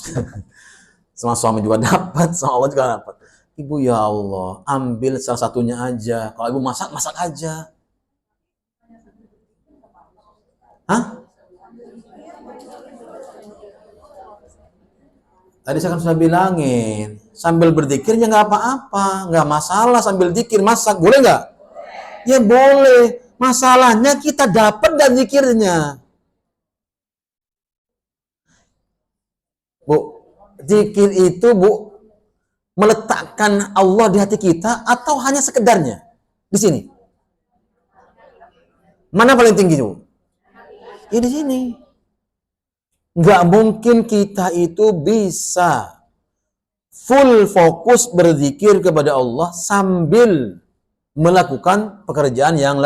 suami juga dapat, sama Allah juga dapat. Ibu, ya Allah, ambil salah satunya aja. Kalau Ibu masak aja. Hah? Tadi saya kan sudah bilangin, sambil berzikirnya nggak apa-apa, nggak masalah sambil zikir masak, boleh nggak? Ya boleh. Masalahnya kita dapat dan zikirnya. Bu, zikir itu Bu meletakkan Allah di hati kita atau hanya sekedarnya di sini? Mana paling tinggi Bu? Ya di sini. Nggak mungkin kita itu bisa full fokus berzikir kepada Allah sambil melakukan pekerjaan yang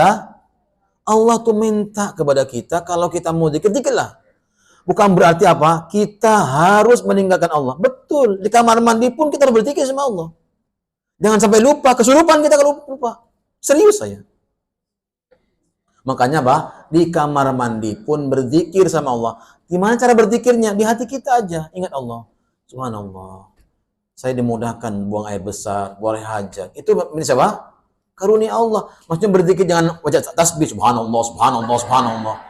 Allah tuh minta kepada kita kalau kita mau zikir, zikirlah. Bukan berarti apa? Kita harus meninggalkan Allah. Betul, di kamar mandi pun kita harus berzikir sama Allah. Jangan sampai lupa, kesurupan kita kalau lupa. Serius saya. Makanya di kamar mandi pun berzikir sama Allah. Gimana cara berzikirnya? Di hati kita aja, ingat Allah. Subhanallah. Saya dimudahkan buang air besar, buang air hajat. Itu siapa? Karunia Allah. Maksudnya berzikir jangan wajah tasbih. Subhanallah, subhanallah, subhanallah.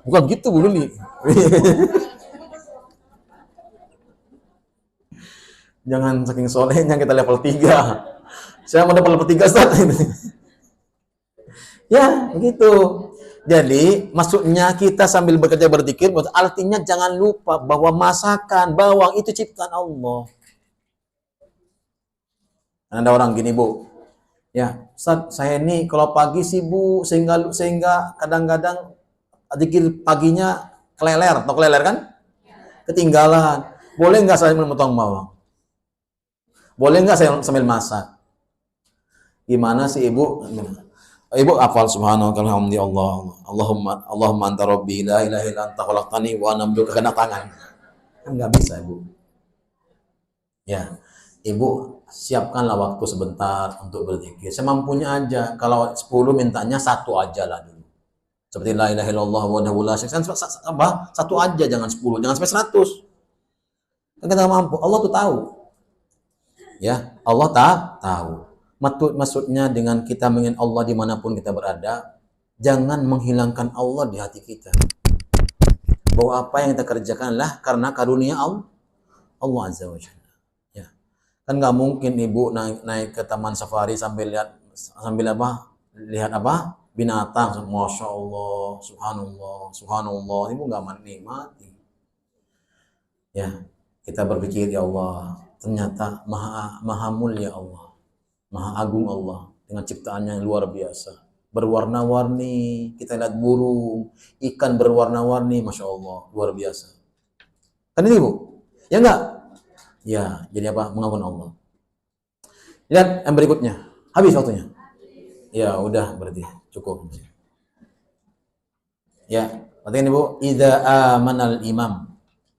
Bukan gitu Bu Luli. Jangan saking solehnya kita level 3. Saya mau level 3 Ustaz. Ya, begitu. Jadi, maksudnya kita sambil bekerja berzikir, artinya jangan lupa bahwa masakan, bawang itu ciptaan Allah. Ada orang gini, Bu. Ya, Ustaz, saya ini kalau pagi sibuk sehingga kadang-kadang zikir paginya keleler, atau keleler kan? Ketinggalan. Boleh nggak saya memotong bawang? Boleh nggak saya sambil masak? Gimana sih Ibu? Ibu hafal subhanallah alhamdulillah Allahumma anta rabbi la ilaha illa anta khalaqtani wa ana abduka, kena tangan. Kan nggak bisa Ibu. Ya, Ibu siapkanlah waktu sebentar untuk berzikir. Semampunya aja. Kalau 10 mintanya 1 aja lah dulu. Seperti la ilaha illallah wahdahu la syarika lahu, 1 aja, jangan 10, jangan sampai 100. Kan kita mampu. Allah tuh tahu. Ya, Allah tahu. Maksudnya dengan kita mengingat Allah dimanapun kita berada, jangan menghilangkan Allah di hati kita. Bahwa apa yang kita kerjakanlah karena karunia Allah Azza wa Jalla. Ya. Kan nggak mungkin Ibu naik ke taman safari sambil lihat binatang. Masya Allah, subhanallah, subhanallah. Ibu nggak menikmati. Ya, kita berpikir ya Allah, ternyata maha mulia Allah. Maha agung Allah dengan ciptaannya yang luar biasa. Berwarna-warni, kita lihat burung, ikan berwarna-warni, Masya Allah, luar biasa. Kan ini Bu? Ya enggak? Ya, jadi apa? Mengagungkan Allah. Lihat yang berikutnya. Habis waktunya? Ya, udah berarti. Cukup. Ya, perhatikan Ibu. Idza amanal imam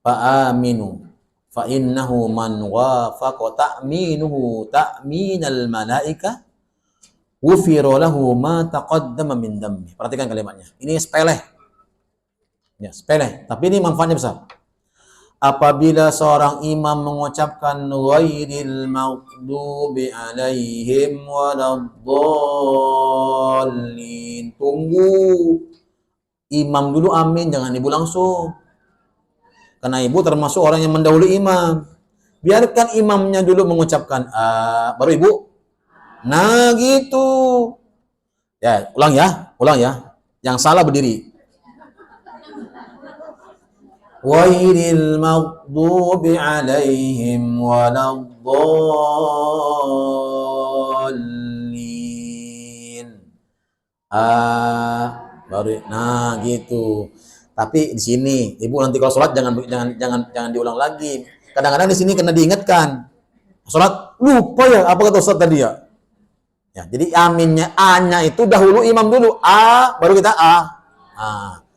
fa'aminu fa innahu man wafaqa ta'minuhu ta'minal malaika ghufira lahu ma taqaddama min dhanbi. Perhatikan kalimatnya. Ini sepele. Ya, sepele, tapi ini manfaatnya besar. Apabila seorang imam mengucapkan ghairil maghdubi alaihim waladdallin, tunggu imam dulu amin, jangan Ibu langsung. Karena Ibu termasuk orang yang mendahului imam. Biarkan imamnya dulu mengucapkan baru Ibu. Nah gitu. Ya, ulang ya. Yang salah berdiri. Ghairil maghdubi alaihim waladdallin. Baru. Nah gitu. Tapi di sini, Ibu nanti kalau sholat jangan diulang lagi. Kadang-kadang di sini kena diingatkan. Sholat lupa ya apa kata Ustaz tadi ya. Ya, jadi aminnya A-nya itu dahulu imam dulu. A baru kita A.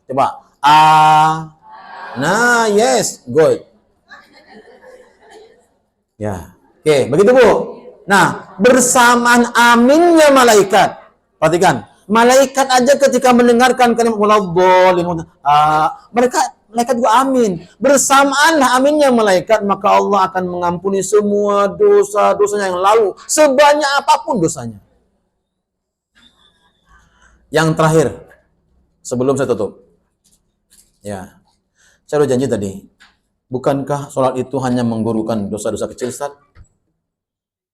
Coba A. Nah, yes, good. Ya. Oke, begitu Bu. Nah, bersamaan aminnya malaikat. Perhatikan. Malaikat aja ketika mendengarkan kalimat waladdallin, malaikat juga amin. Bersamaanlah aminnya malaikat, maka Allah akan mengampuni semua dosa-dosanya yang lalu, sebanyak apapun dosanya. Yang terakhir, sebelum saya tutup. Ya. Saya udah janji tadi. Bukankah sholat itu hanya menggurukan dosa-dosa kecil, Ustaz?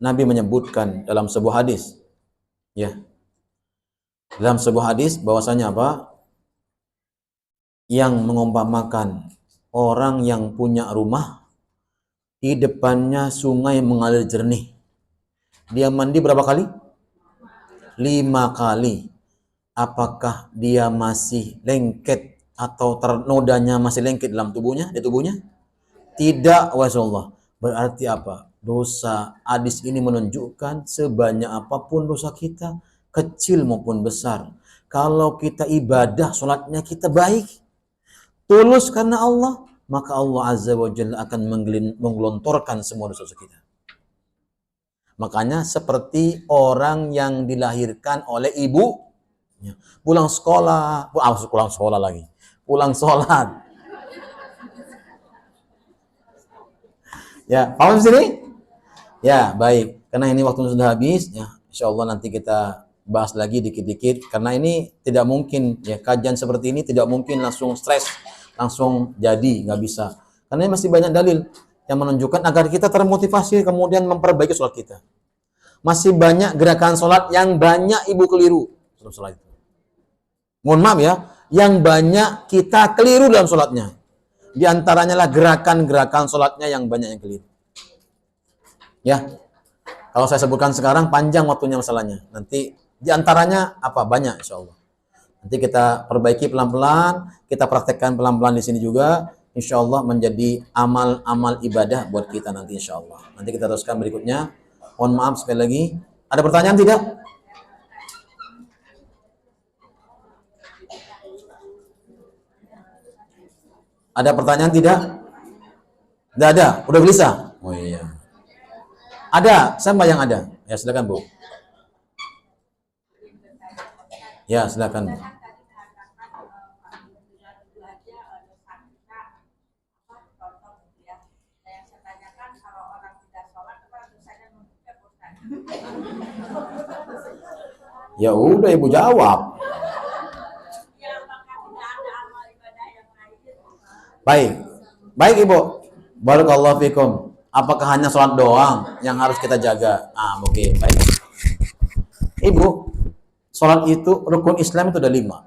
Nabi menyebutkan dalam sebuah hadis. Ya. Dalam sebuah hadis bahwasanya apa? Yang mengumpamakan orang yang punya rumah di depannya sungai mengalir jernih. Dia mandi berapa kali? 5 kali. Apakah dia masih lengket atau nodanya masih lengket dalam tubuhnya? Di tubuhnya? Tidak, wasallallahu. Berarti apa? Dosa hadis ini menunjukkan sebanyak apapun dosa kita, kecil maupun besar. Kalau kita ibadah, sholatnya kita baik, tulus karena Allah, maka Allah Azza wa Jalla akan menggelontorkan semua dosa-dosa kita. Makanya seperti orang yang dilahirkan oleh ibu, pulang sekolah, pulang sholat. Ya, paham sini? Ya, baik. Karena ini waktu sudah habis, ya, insya Allah nanti kita bahas lagi dikit-dikit. Karena ini tidak mungkin, ya, kajian seperti ini tidak mungkin langsung stres, langsung jadi, nggak bisa. Karena ini masih banyak dalil yang menunjukkan agar kita termotivasi kemudian memperbaiki sholat kita. Masih banyak gerakan sholat yang banyak ibu keliru dalam sholat itu. Mohon maaf ya, yang banyak kita keliru dalam sholatnya. Di antaranya lah gerakan-gerakan sholatnya yang banyak yang keliru. Ya, kalau saya sebutkan sekarang panjang waktunya masalahnya. Nanti di antaranya apa? Banyak insya Allah. Nanti kita perbaiki pelan-pelan, kita praktekkan pelan-pelan di sini juga. Insya Allah menjadi amal-amal ibadah buat kita nanti insya Allah. Nanti kita teruskan berikutnya. Mohon maaf sekali lagi. Ada pertanyaan tidak? Ada pertanyaan tidak? Tidak ada. Udah gelisah? Oh iya. Ada. Siapa yang ada? Ya silakan Bu. Ya silakan Bu. Ya udah Ibu jawab. Baik. Baik Ibu. Barakallahu fikum. Apakah hanya sholat doang yang harus kita jaga? Oke, baik. Ibu, sholat itu, rukun Islam itu ada 5.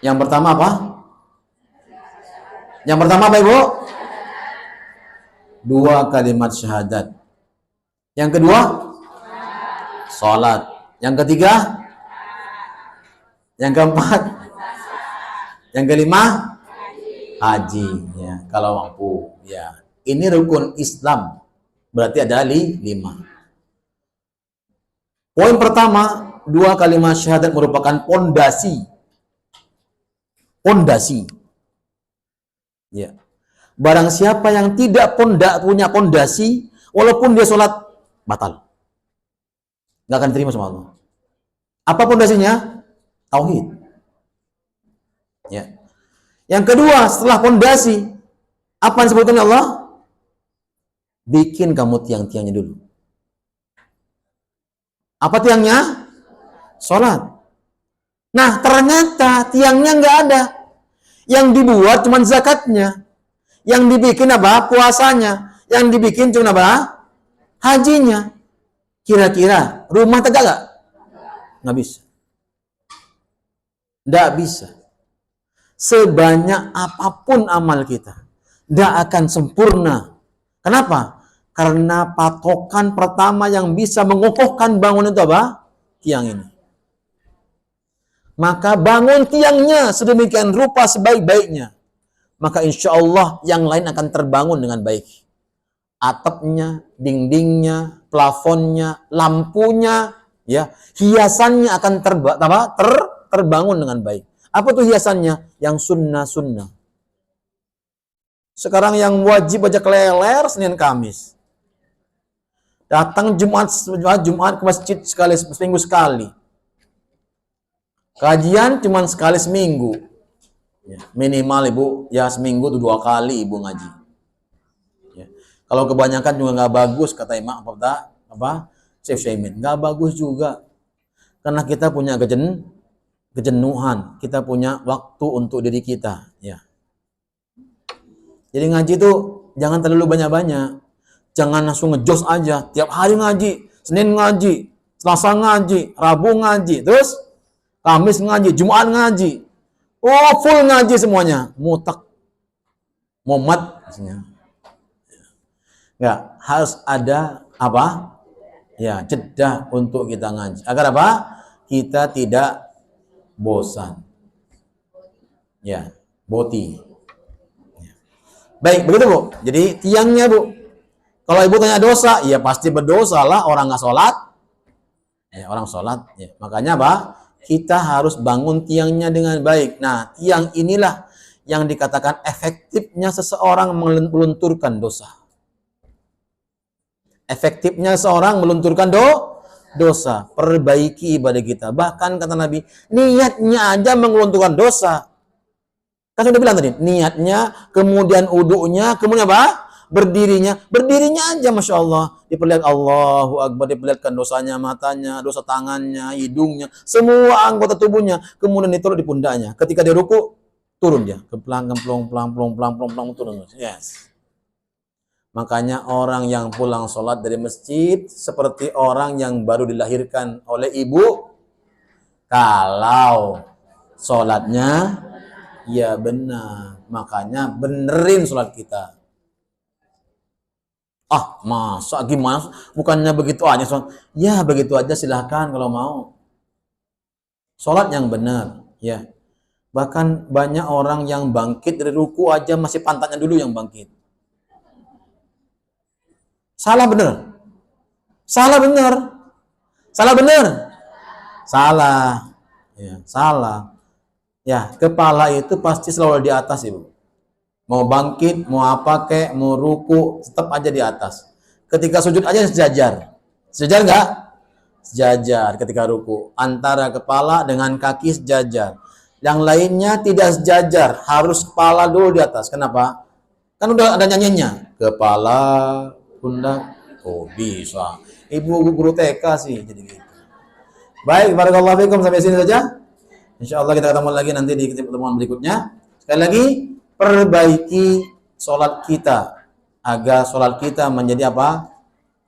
Yang pertama apa? Yang pertama apa Ibu? 2 kalimat syahadat. Yang kedua? Sholat. Yang ketiga? Yang keempat? Yang kelima? Haji. Ya, kalau mampu. Ya. Ini rukun Islam. Berarti ada 5. Poin pertama, 2 kalimat syahadat merupakan pondasi. Pondasi. Ya. Barang siapa yang tidak punya pondasi, walaupun dia sholat, batal. Nggak akan terima sama Allah. Apa pondasinya? Tauhid. Ya. Yang kedua, setelah pondasi, apa yang disebutkan Allah? Bikin kamu tiang-tiangnya dulu. Apa tiangnya? Sholat. Nah, ternyata tiangnya nggak ada. Yang dibuat cuma zakatnya. Yang dibikin apa? Puasanya. Yang dibikin cuma apa? Hajinya. Kira-kira rumah tegak nggak? Nggak bisa. Nggak bisa. Sebanyak apapun amal kita, nggak akan sempurna. Kenapa? Karena patokan pertama yang bisa mengokohkan bangunan itu apa? Tiang ini. Maka bangun tiangnya sedemikian rupa sebaik-baiknya. Maka insya Allah yang lain akan terbangun dengan baik. Atapnya, dindingnya, plafonnya, lampunya, ya, hiasannya akan terbangun dengan baik. Apa tuh hiasannya? Yang sunnah-sunnah. Sekarang yang wajib baca keleler Senin Kamis. Datang Jumat ke masjid seminggu sekali. Kajian cuma sekali seminggu. Ya, minimal Ibu, ya seminggu tuh 2 kali Ibu ngaji. Ya. Kalau kebanyakan juga nggak bagus, kata Imam Syekh Syaimin. Nggak bagus juga. Karena kita punya kejenuhan, kita punya waktu untuk diri kita, ya. Jadi ngaji tuh jangan terlalu banyak-banyak. Jangan langsung ngejos aja, tiap hari ngaji, Senin ngaji, Selasa ngaji, Rabu ngaji, terus Kamis ngaji, Jumat ngaji. Oh, full ngaji semuanya. Mutak. Mumet maksudnya. Ya, harus ada apa? Ya, jeda untuk kita ngaji. Agar apa? Kita tidak bosan. Ya, boti. Ya. Baik, begitu Bu. Jadi tiangnya Bu. Kalau Ibu tanya dosa, ya pasti berdosa lah orang nggak sholat. Ya, orang sholat. Ya. Makanya apa? Kita harus bangun tiangnya dengan baik. Nah, tiang inilah yang dikatakan efektifnya seseorang melunturkan dosa. Efektifnya seorang melunturkan dosa. Perbaiki ibadah kita. Bahkan kata Nabi, niatnya aja melunturkan dosa. Kan sudah bilang tadi, niatnya, kemudian uduknya, kemudian apa? Berdirinya aja, Masya Allah. Diperlihat Allahu Akbar, diperlihatkan dosanya, matanya, dosa tangannya, hidungnya, semua anggota tubuhnya. Kemudian ditaruh di pundaknya. Ketika dia ruku, turun dia. Kemplang, turun. Yes. Makanya orang yang pulang sholat dari masjid, seperti orang yang baru dilahirkan oleh ibu, kalau sholatnya, ya benar. Makanya benerin sholat kita. Masa gimana? Bukannya begitu aja sholat. Ya begitu aja, silahkan kalau mau. Sholat yang benar, ya. Bahkan banyak orang yang bangkit dari ruku aja masih pantatnya dulu yang bangkit. Salah benar? Salah benar? Salah benar? Salah. Ya, salah. Ya, kepala itu pasti selalu di atas, Ibu. Mau bangkit, mau apa kek, mau ruku, tetap aja di atas. Ketika sujud aja sejajar. Sejajar enggak? Sejajar ketika ruku. Antara kepala dengan kaki sejajar. Yang lainnya tidak sejajar, harus kepala dulu di atas. Kenapa? Kan udah ada nyanyinya. Kepala, pundak. Oh, bisa. Ibu guru TK sih jadi gitu. Baik, barakallahu fikum, sampai sini saja. Insya Allah kita ketemu lagi nanti di pertemuan berikutnya. Sekali lagi, perbaiki sholat kita agar sholat kita menjadi apa?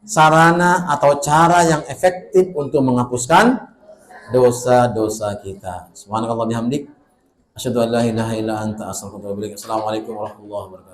Sarana atau cara yang efektif untuk menghapuskan dosa-dosa kita. Subhanakallah bihamdik. Asyhadu an la ilaha illa anta astaghfiruka wa atubu ilaik. Assalamualaikum warahmatullahi wabarakatuh.